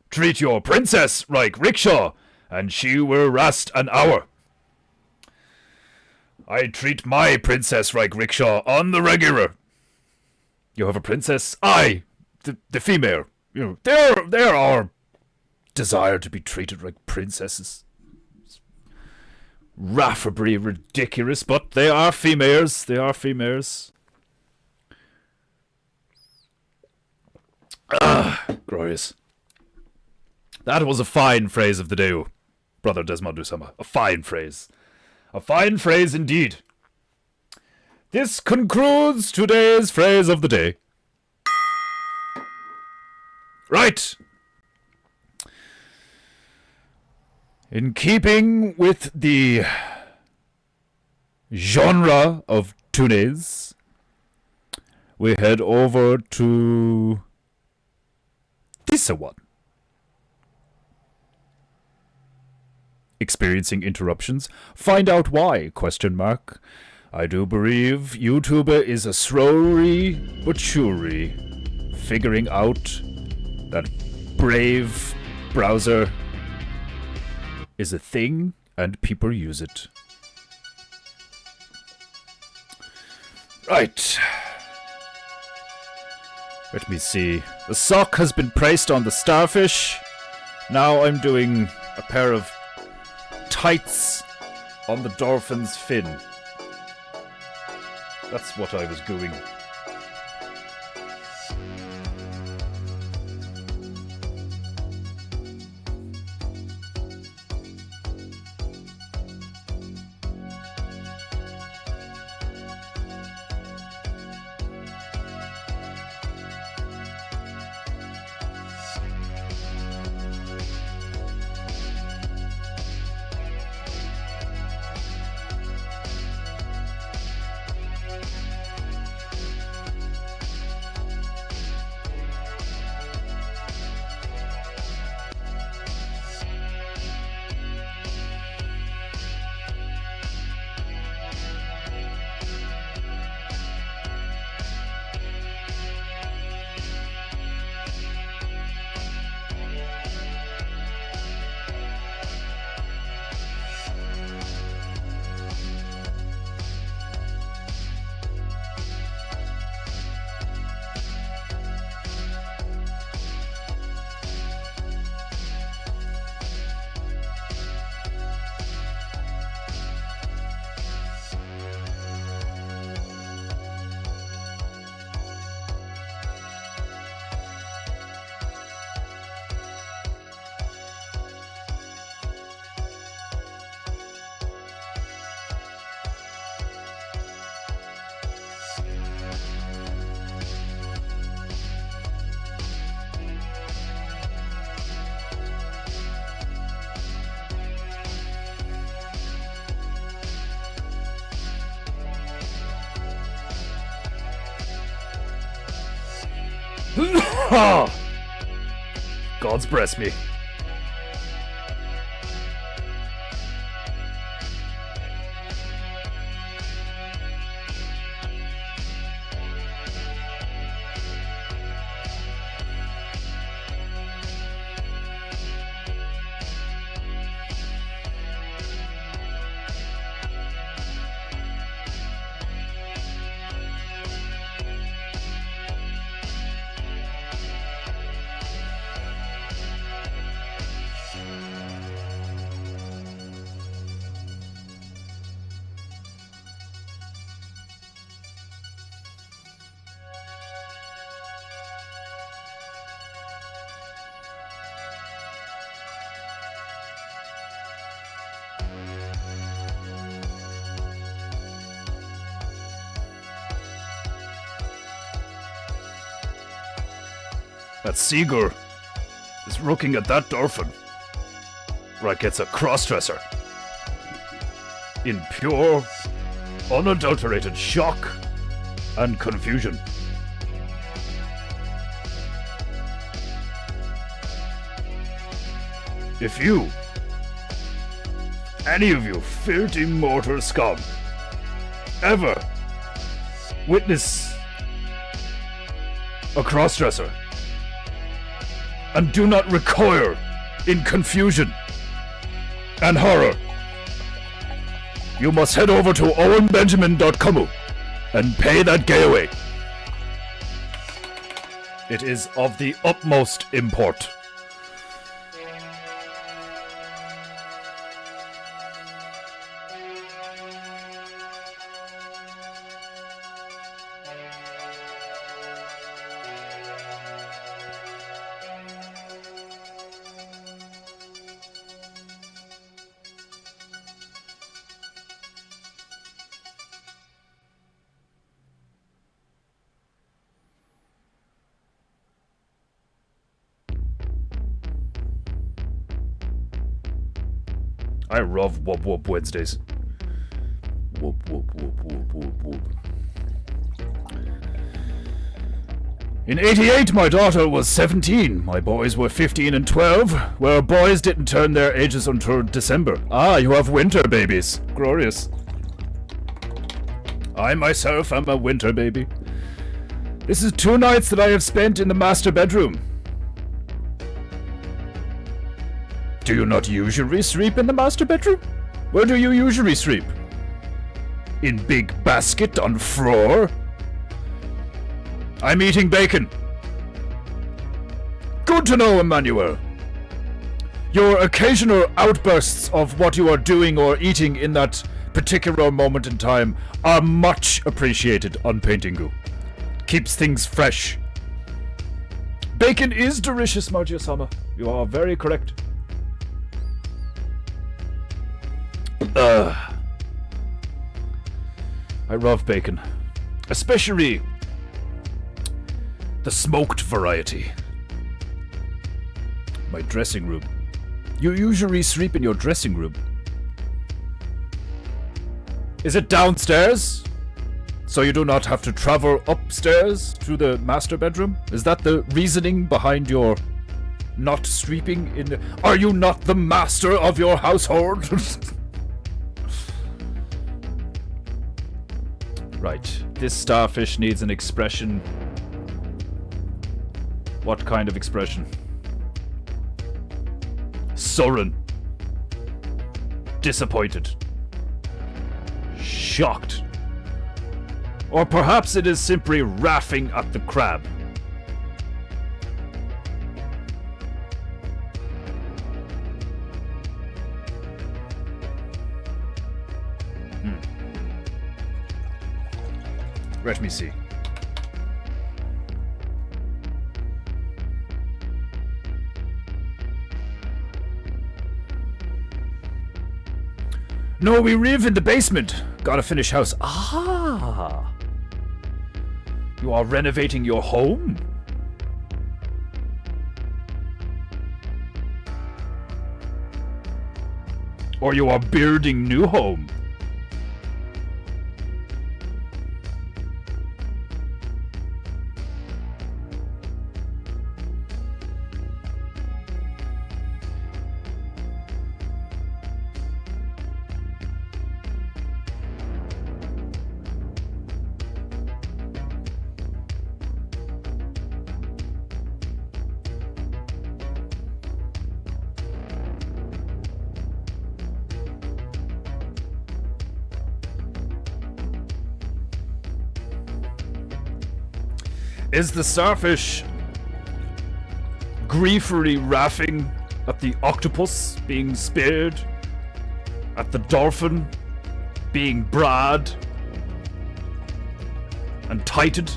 Treat your princess like rickshaw, and she will rest an hour. I treat my princess like rickshaw on the regular. You have a princess? I, the female. You know, there are desire to be treated like princesses. Raffably ridiculous, but they are females. They are females. Glorious. That was a fine phrase of the day, Brother Desmondo-sama. A fine phrase. A fine phrase indeed. This concludes today's phrase of the day. Right. In keeping with the genre of tunes, we head over to this one. Experiencing interruptions? Find out why, question mark. I do believe YouTube is a slowly but surely figuring out that Brave browser is a thing and people use it. Right. Let me see. The sock has been placed on the starfish. Now I'm doing a pair of tights on the dolphin's fin. That's what I was doing. God's bless me. That Seeger is looking at that dolphin like it's a crossdresser. In pure, unadulterated shock and confusion. If you, any of you filthy mortal scum, ever witness a crossdresser and do not recoil in confusion and horror, you must head over to owenbenjamin.com and pay that gay away. It is of the utmost import. I love Whoop Whoop Wednesdays. Whoop whoop whoop whoop whoop whoop. In '88, my daughter was 17. My boys were 15 and 12. Well, boys didn't turn their ages until December. Ah, you have winter babies. Glorious. I myself am a winter baby. This is 2 nights that I have spent in the master bedroom. Do you not usually sleep in the master bedroom? Where do you usually sleep? In big basket on floor? I'm eating bacon. Good to know, Emmanuel. Your occasional outbursts of what you are doing or eating in that particular moment in time are much appreciated on PEINTEINGU. Keeps things fresh. Bacon is delicious, Margia-sama. You are very correct. I love bacon. Especially the smoked variety. My dressing room. You usually sleep in your dressing room. Is it downstairs? So you do not have to travel upstairs to the master bedroom? Is that the reasoning behind your not sleeping in the... Are you not the master of your household? Right, this starfish needs an expression. What kind of expression? Sullen. Disappointed. Shocked. Or perhaps it is simply laughing at the crab. Let me see. No, we live in the basement. Gotta finish house. Ah! You are renovating your home? Or you are building new home? Is the starfish griefully laughing at the octopus being speared? At the dolphin being brad and tighted?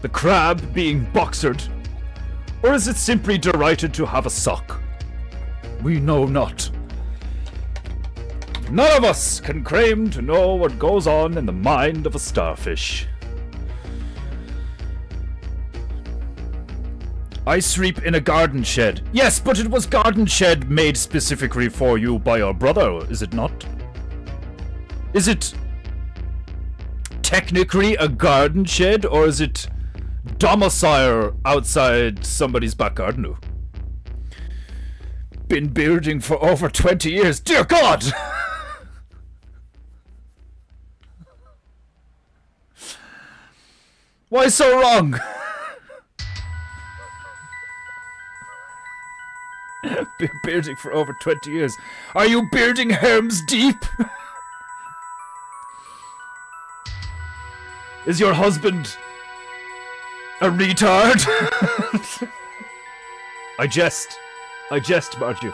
The crab being boxered? Or is it simply delighted to have a sock? We know not. None of us can claim to know what goes on in the mind of a starfish. I sleep in a garden shed. Yes, but it was garden shed made specifically for you by your brother, is it not? Is it technically a garden shed, or is it domicile outside somebody's back garden? Been building for over 20 years. Dear God! Why so wrong? Been building for over 20 years. Are you building Helm's Deep? Is your husband a retard? I jest, Marju.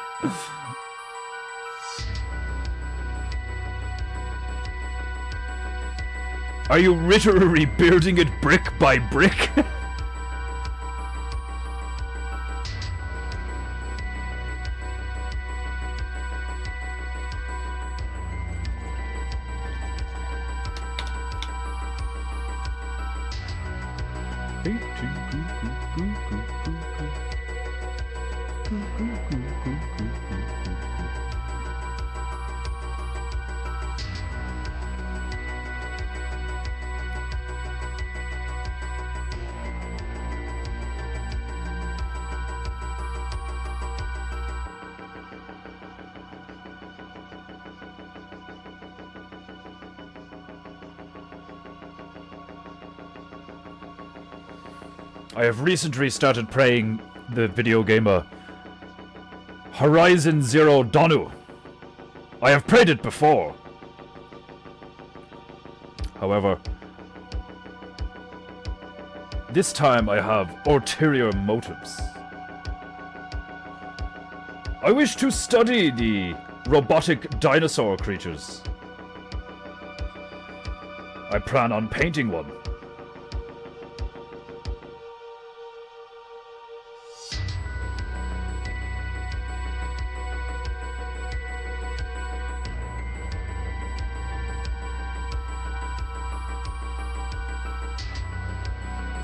Are you literally building it brick by brick? I have recently started playing the video game Horizon Zero Dawn. I have played it before. However, this time I have ulterior motives. I wish to study the robotic dinosaur creatures. I plan on painting one.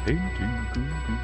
Painting Google.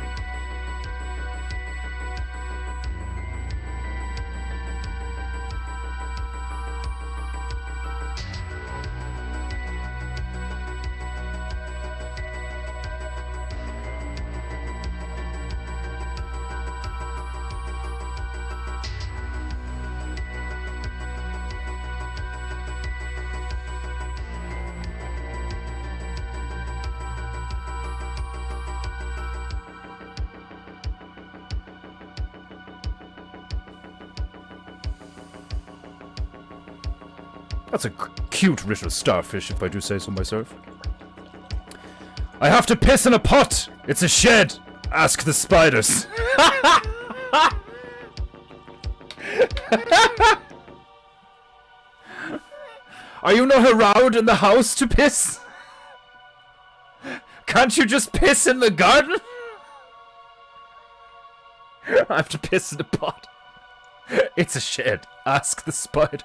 That's a cute little starfish, if I do say so myself. I have to piss in a pot! It's a shed! Ask the spiders. Are you not allowed in the house to piss? Can't you just piss in the garden? I have to piss in a pot. It's a shed. Ask the spiders.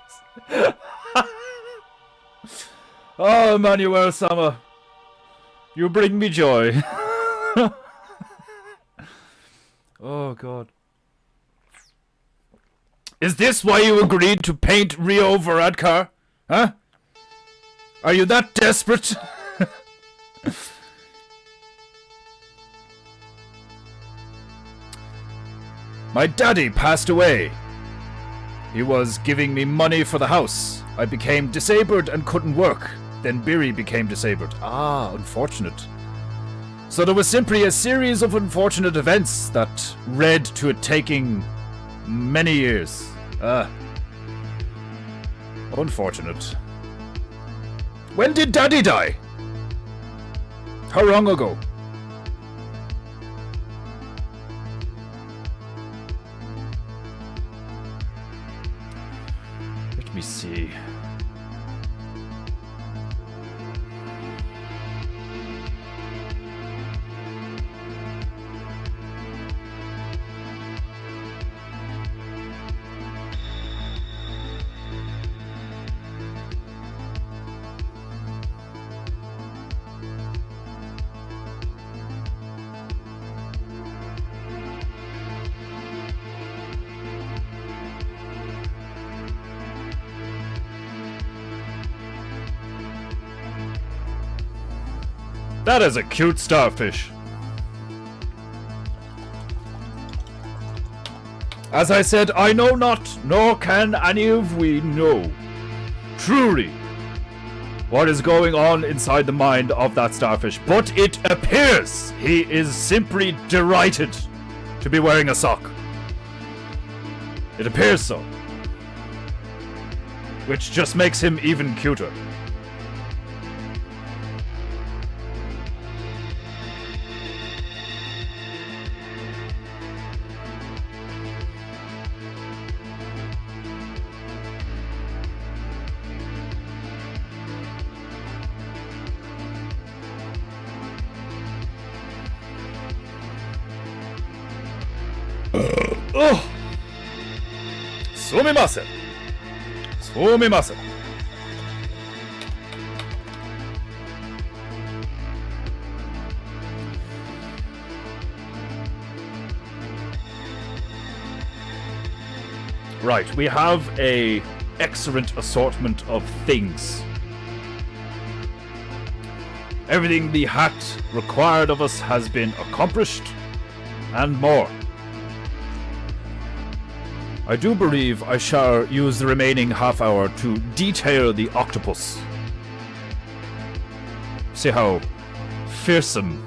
Oh, Emmanuel Summer, you bring me joy. Oh, God. Is this why you agreed to paint Rio Varadkar? Huh? Are you that desperate? My daddy passed away. He was giving me money for the house. I became disabled and couldn't work. Then Biri became disabled. Ah, unfortunate. So there was simply a series of unfortunate events that led to it taking many years. Ah. Unfortunate. When did Daddy die? How long ago? me see. That is a cute starfish. As I said, I know not, nor can any of we know, truly, what is going on inside the mind of that starfish. But it appears he is simply delighted to be wearing a sock. It appears so. Which just makes him even cuter. Oh! Sumimasen. Sumimasen. Right, we have a excellent assortment of things. Everything the hat required of us has been accomplished, and more. I do believe I shall use the remaining half hour to detail the octopus. See how fearsome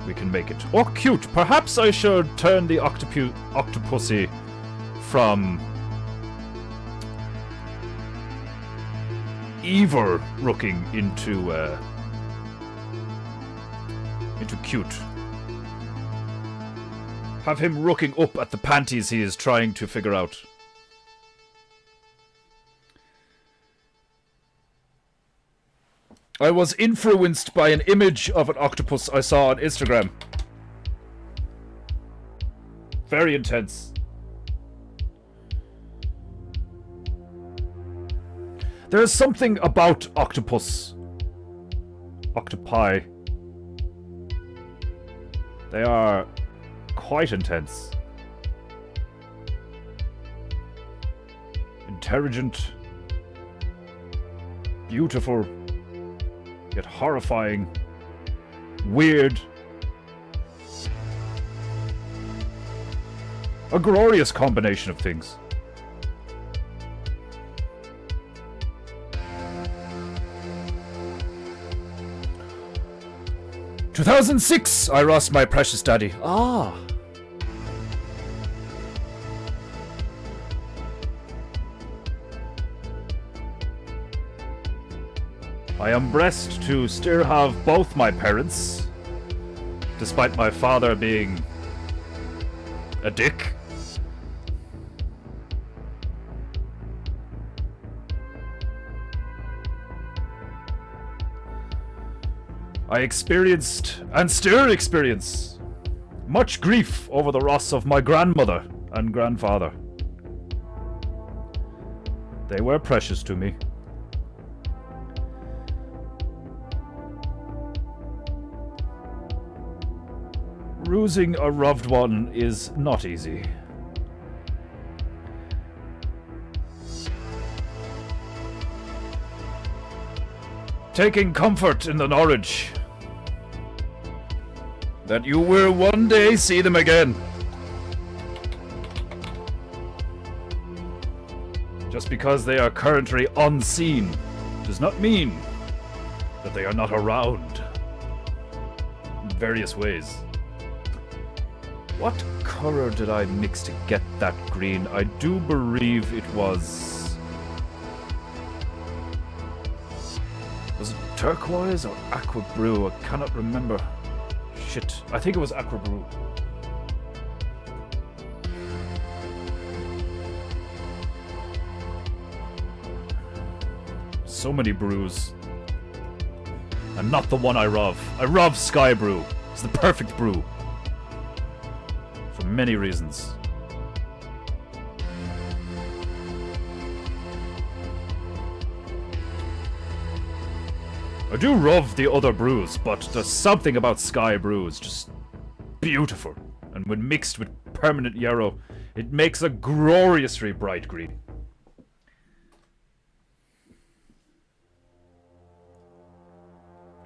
we can make it. Or cute. Perhaps I should turn the octopusy from evil looking into cute. Have him looking up at the panties he is trying to figure out. I was influenced by an image of an octopus I saw on Instagram. Very intense. There's something about octopus. Octopi. They are quite intense. Intelligent. Beautiful. Yet horrifying. Weird. A glorious combination of things. "2006, I lost my precious daddy." Ah. I am blessed to still have both my parents, despite my father being a dick. I experienced, and still experience, much grief over the loss of my grandmother and grandfather. They were precious to me. Losing a loved one is not easy. Taking comfort in the knowledge that you will one day see them again. Just because they are currently unseen does not mean that they are not around in various ways. What color did I mix to get that green? I do believe it was... Was it turquoise or aqua blue? I cannot remember. Shit, I think it was aqua blue. so many brews. And not the one I love. I love Sky Brew. It's the perfect brew. For many reasons. I do love the other brews, but there's something about Sky Brew. It's just beautiful. And when mixed with permanent yarrow, it makes a gloriously bright green.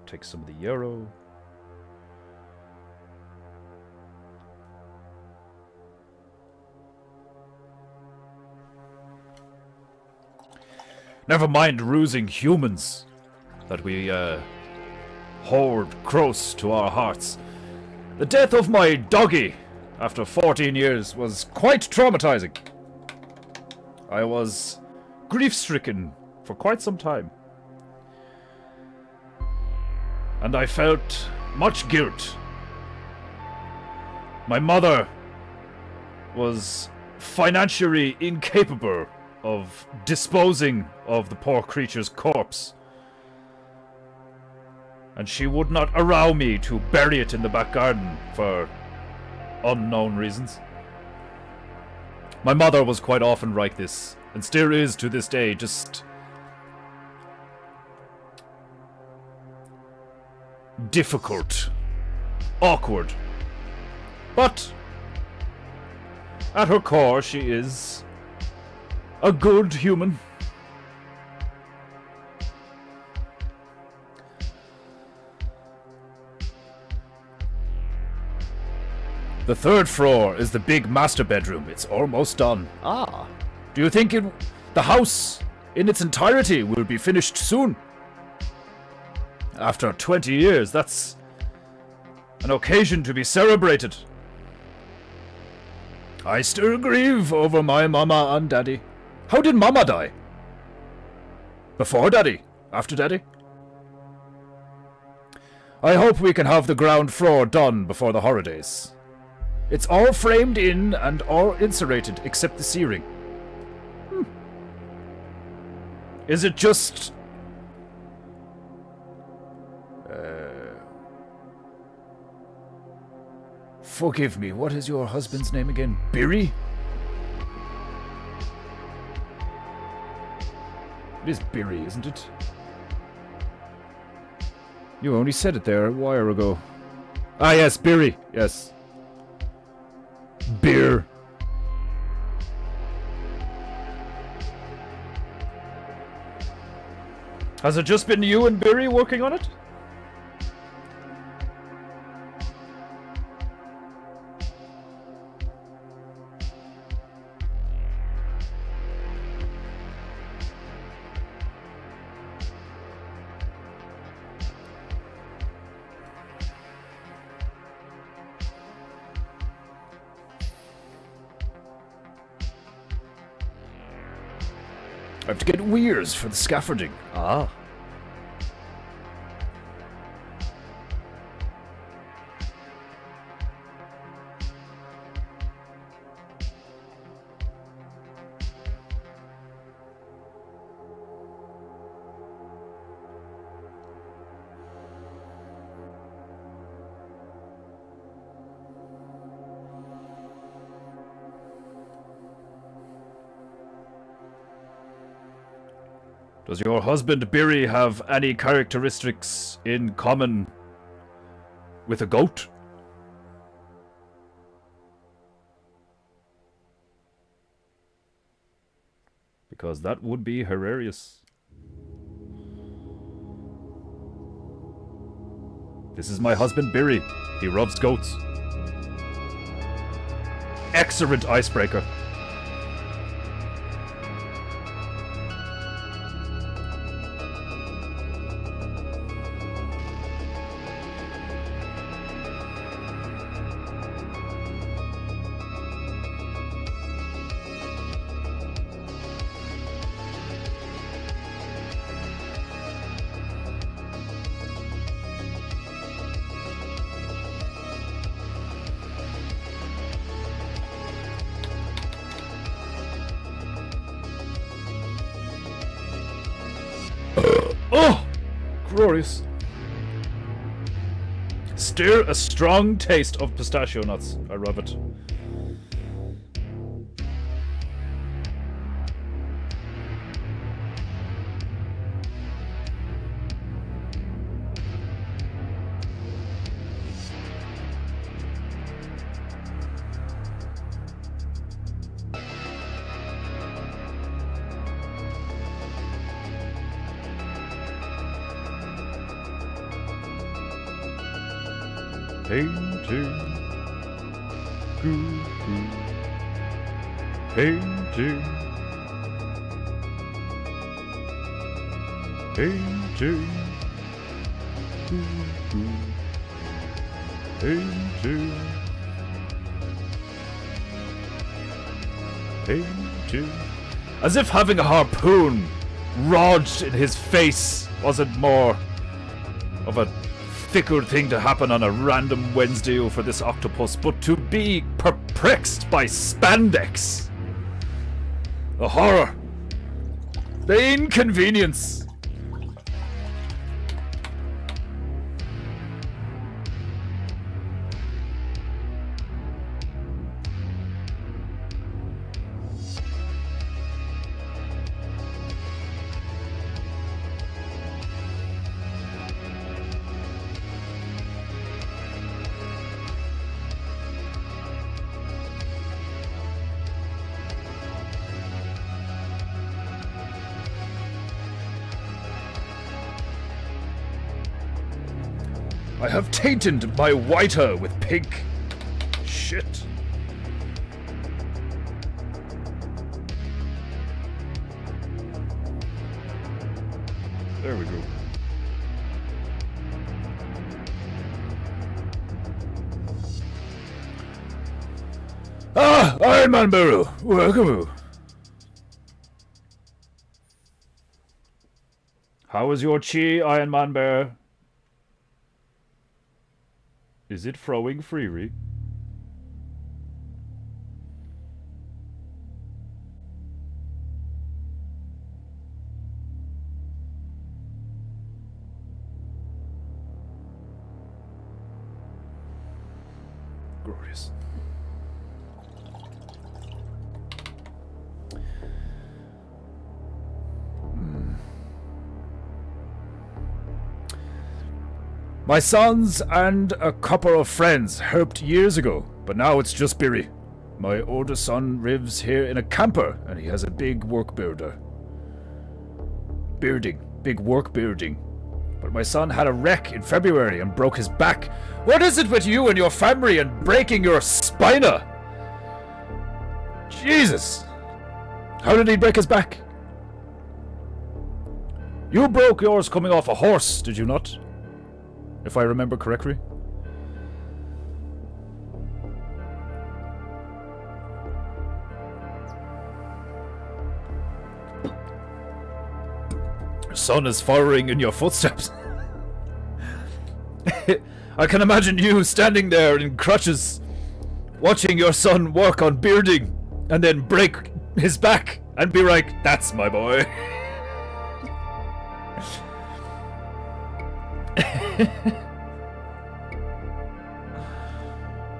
Take some of the yarrow. Never mind losing humans that we hold close to our hearts. The death of my doggy after 14 years was quite traumatizing. I was grief-stricken for quite some time. And I felt much guilt. My mother was financially incapable of disposing of the poor creature's corpse. And she would not allow me to bury it in the back garden for unknown reasons. My mother was quite often like this, and still is to this day, just difficult, awkward. But at her core, she is a good human. The third floor is the big master bedroom. It's almost done. Ah. Do you think the house in its entirety will be finished soon? After 20 years, that's an occasion to be celebrated. I still grieve over my mama and daddy. How did mama die? Before daddy? After daddy? I hope we can have the ground floor done before the holidays. It's all framed in and all insulated except the ceiling. Is it just... Forgive me, what is your husband's name again? Birry? It is Birry, isn't it? You only said it there a while ago. Ah yes, Birry, yes. Beer. Has it just been you and Birry working on it? I have to get weirs for the scaffolding. Ah. Does your husband, Birry, have any characteristics in common with a goat? Because that would be hilarious. This is my husband, Birry. He loves goats. Excellent icebreaker. Oh! Glorious. Still a strong taste of pistachio nuts. I love it. Painting, goo goo. Painting, painting, goo goo. Painting, painting. As if having a harpoon lodged in his face wasn't more of a fickle thing to happen on a random Wednesday for this octopus, but to be perplexed by spandex. The horror. The inconvenience. I have tainted my whiter with pink. Shit. There we go. Ah, Iron Man Barrow, welcome. How is your chi, Iron Man Bear? Is it throwing freely? Glorious. My sons and a couple of friends helped years ago, but now it's just Billy. My oldest son lives here in a camper, and he has a big work builder. Big work building. But my son had a wreck in February and broke his back. What is it with you and your family and breaking your spina? Jesus! How did he break his back? You broke yours coming off a horse, did you not? If I remember correctly. Your son is following in your footsteps. I can imagine you standing there in crutches, watching your son work on bearding, and then break his back and be like, "That's my boy."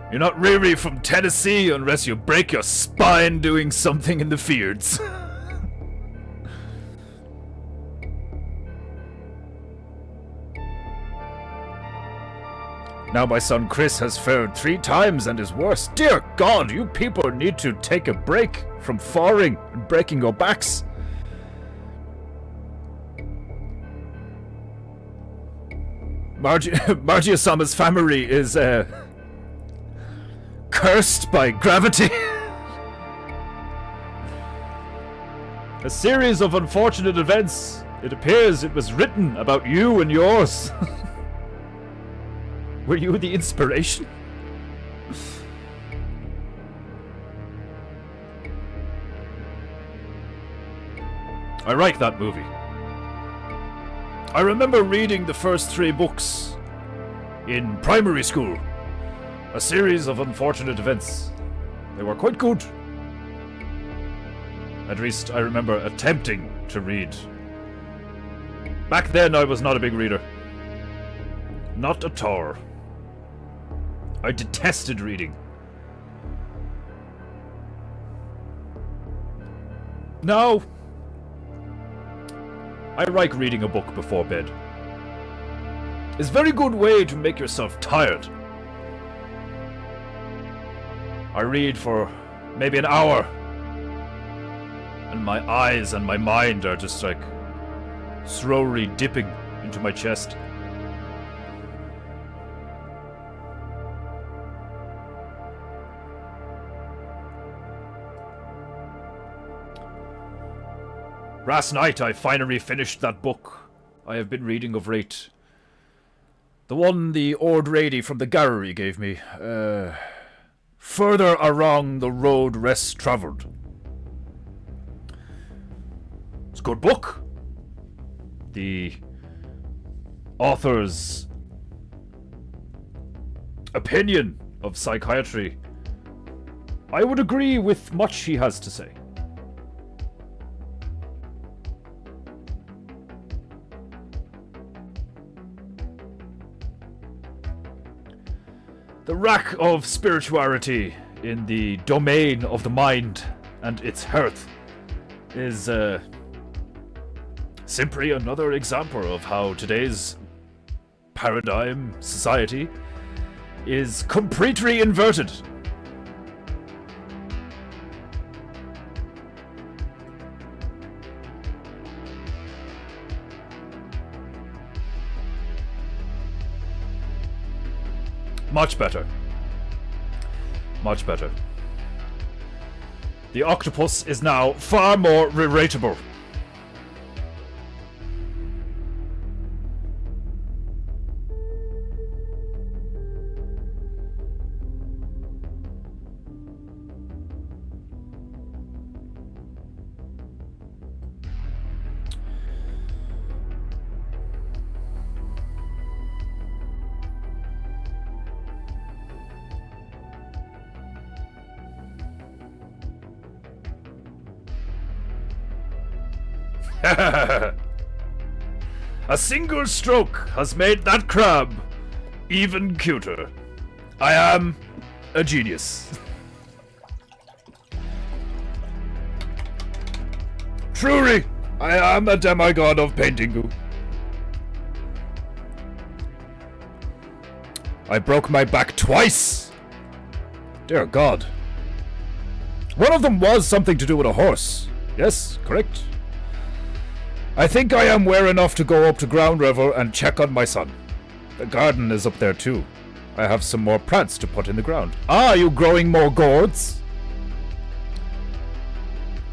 You're not really from Tennessee unless you break your spine doing something in the fields. Now my son Chris has failed 3 times and is worse. Dear God, you people need to take a break from falling and breaking your backs. Margie Osama's family is, cursed by gravity. A series of unfortunate events. It appears it was written about you and yours. Were you the inspiration? I like that movie. I remember reading the first 3 books in primary school. A series of unfortunate events. They were quite good. At least I remember attempting to read Back then, I was not a big reader. Not at all. I detested reading. Now, I like reading a book before bed. It's a very good way to make yourself tired. I read for maybe an hour, and my eyes and my mind are just like slowly dipping into my chest. Last night I finally finished that book I have been reading of late. The one the old lady from the gallery gave me. Further Along the Road Less Travelled. It's a good book. The author's opinion of psychiatry, I would agree with much he has to say. The lack of spirituality in the domain of the mind and its health is simply another example of how today's paradigm society is completely inverted. Much better. Much better. The octopus is now far more relatable. A single stroke has made that crab even cuter. I am a genius. Truly, I am a demigod of PEINTEINGU. I broke my back twice. Dear God. One of them was something to do with a horse. Yes, correct. I think I am well enough to go up to ground level and check on my son. The garden is up there too. I have some more plants to put in the ground. Ah, are you growing more gourds?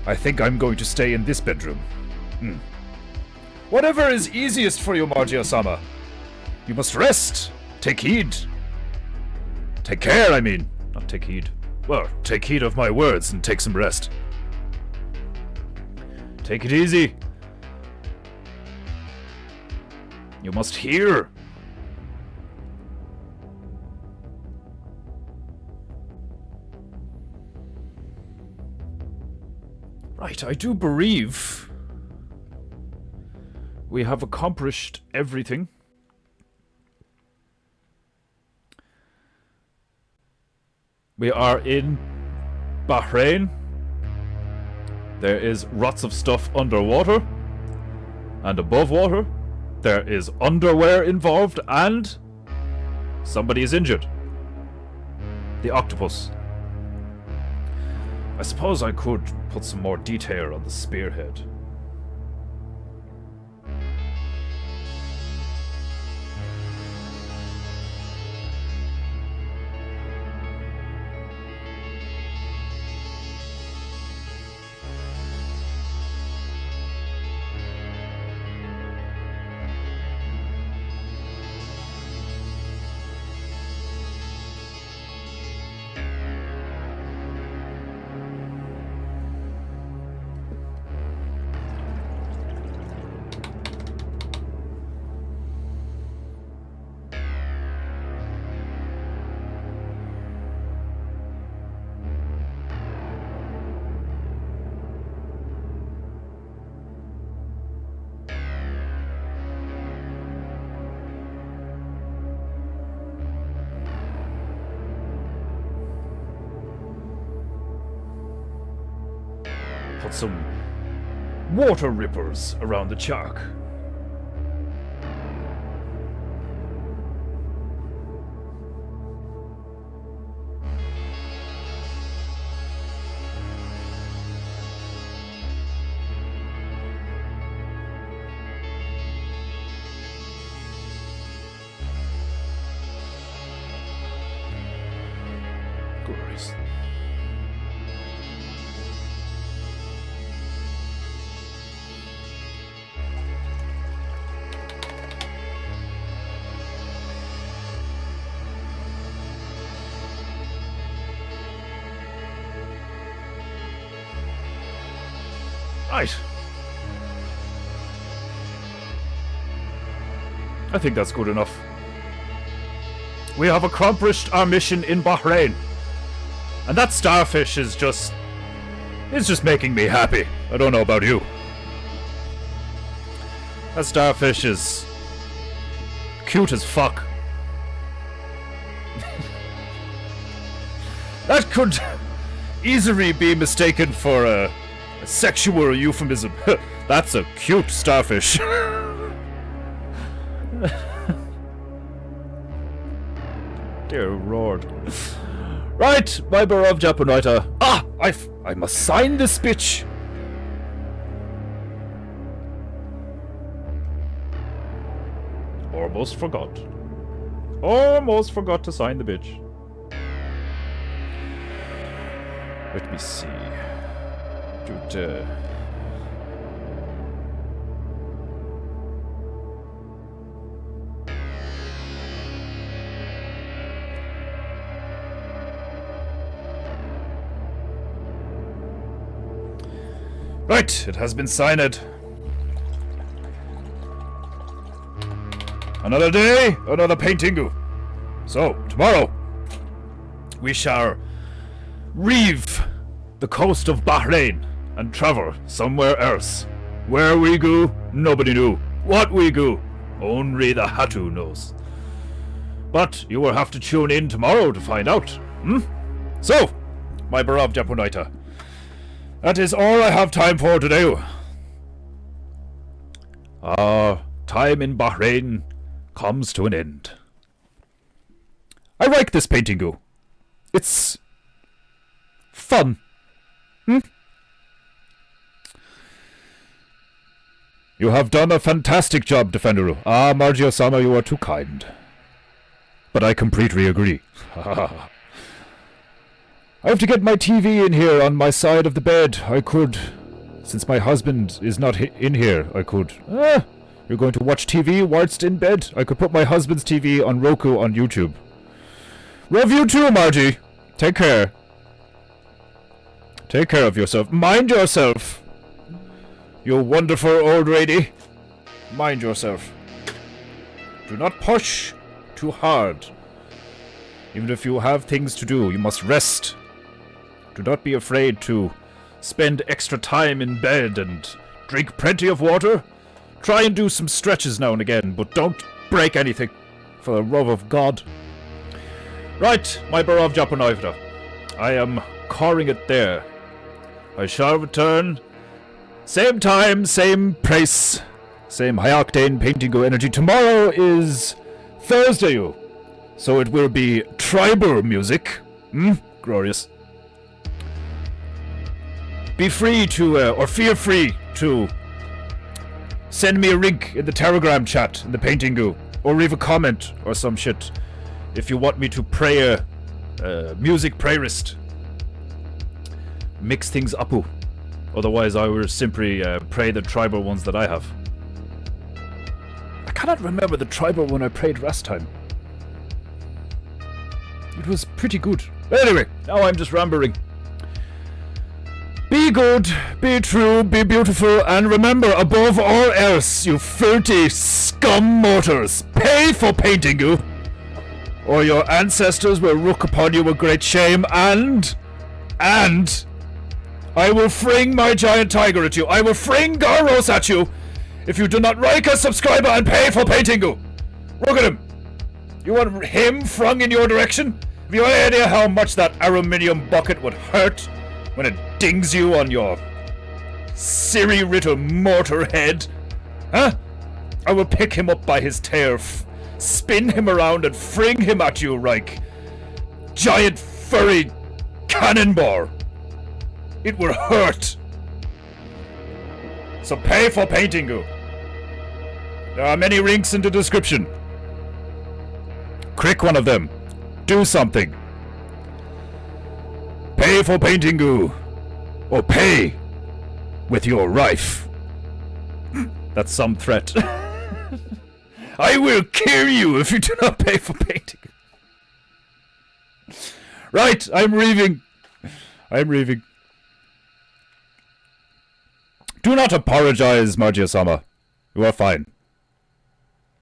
I think I'm going to stay in this bedroom. Whatever is easiest for you, Margia-sama. You must rest. Take heed. Take care, I mean. Not take heed. Well, take heed of my words and take some rest. Take it easy. You must hear. Right, I do believe we have accomplished everything. We are in Bahrain. There is lots of stuff underwater and above water. There is underwear involved and somebody is injured. The octopus. I suppose I could put some more detail on the spearhead. put some water rippers around the shark. Glorious. Right. I think that's good enough. We have accomplished our mission in Bahrain. And that starfish is just making me happy. I don't know about you. That starfish is cute as fuck. That could easily be mistaken for a sexual euphemism. That's a cute starfish. Dear Lord. Right, my beloved Japanite. Ah, I must sign this bitch. Almost forgot. Almost forgot to sign the bitch. Let me see. Right, it has been signed. Another day, another paintingu. So, tomorrow, we shall leave the coast of Bahrain and travel somewhere else. Where we go, nobody knew. What we go, only the Hatu knows. But you will have to tune in tomorrow to find out. So, my beloved Japanite, that is all I have time for today. Our time in Bahrain comes to an end. I like this paintingu. It's fun. You have done a fantastic job, Defenderu. Ah, Margie-sama, you are too kind. But I completely agree. I have to get my TV in here on my side of the bed. I could, since my husband is not in here, I could. You're going to watch TV whilst in bed? I could put my husband's TV on Roku on YouTube. Love you too, Margie. Take care. Take care of yourself. Mind yourself. You wonderful old lady. Mind yourself. Do not push too hard. Even if you have things to do, you must rest. Do not be afraid to spend extra time in bed and drink plenty of water. Try and do some stretches now and again, but don't break anything. For the love of God. Right, my beloved Japanite. I am calling it there. I shall return. Same time, same place, same high-octane paintingu energy. Tomorrow is Thursday, so it will be tribal music. Glorious. Be free to, or feel free to send me a link in the Telegram chat, in the paintingu, or leave a comment or some shit if you want me to play a music playlist. Mix things up. Otherwise, I will simply play the tribal ones that I have. I cannot remember the tribal one I played last time. It was pretty good. Anyway, now I'm just rambling. Be good, be true, be beautiful, and remember, above all else, you filthy scum mortars, pay for paintingu, or your ancestors will look upon you with great shame, and I will fling my giant tiger at you. I will fling Garros at you if you do not like a subscriber and pay for paintingu. Look at him. You want him flung in your direction? Have you any idea how much that aluminium bucket would hurt when it dings you on your Siri-ritter mortar-head. Huh? I will pick him up by his tail, spin him around and fling him at you like giant furry cannonball. It will hurt. So pay for PEINTEINGU. There are many links in the description. Click one of them. Do something. Pay for PEINTEINGU. Or pay with your life. That's some threat. I will kill you if you do not pay for PEINTEINGU. Right, I'm leaving. I'm leaving. Do not apologize, Margia-sama. You are fine.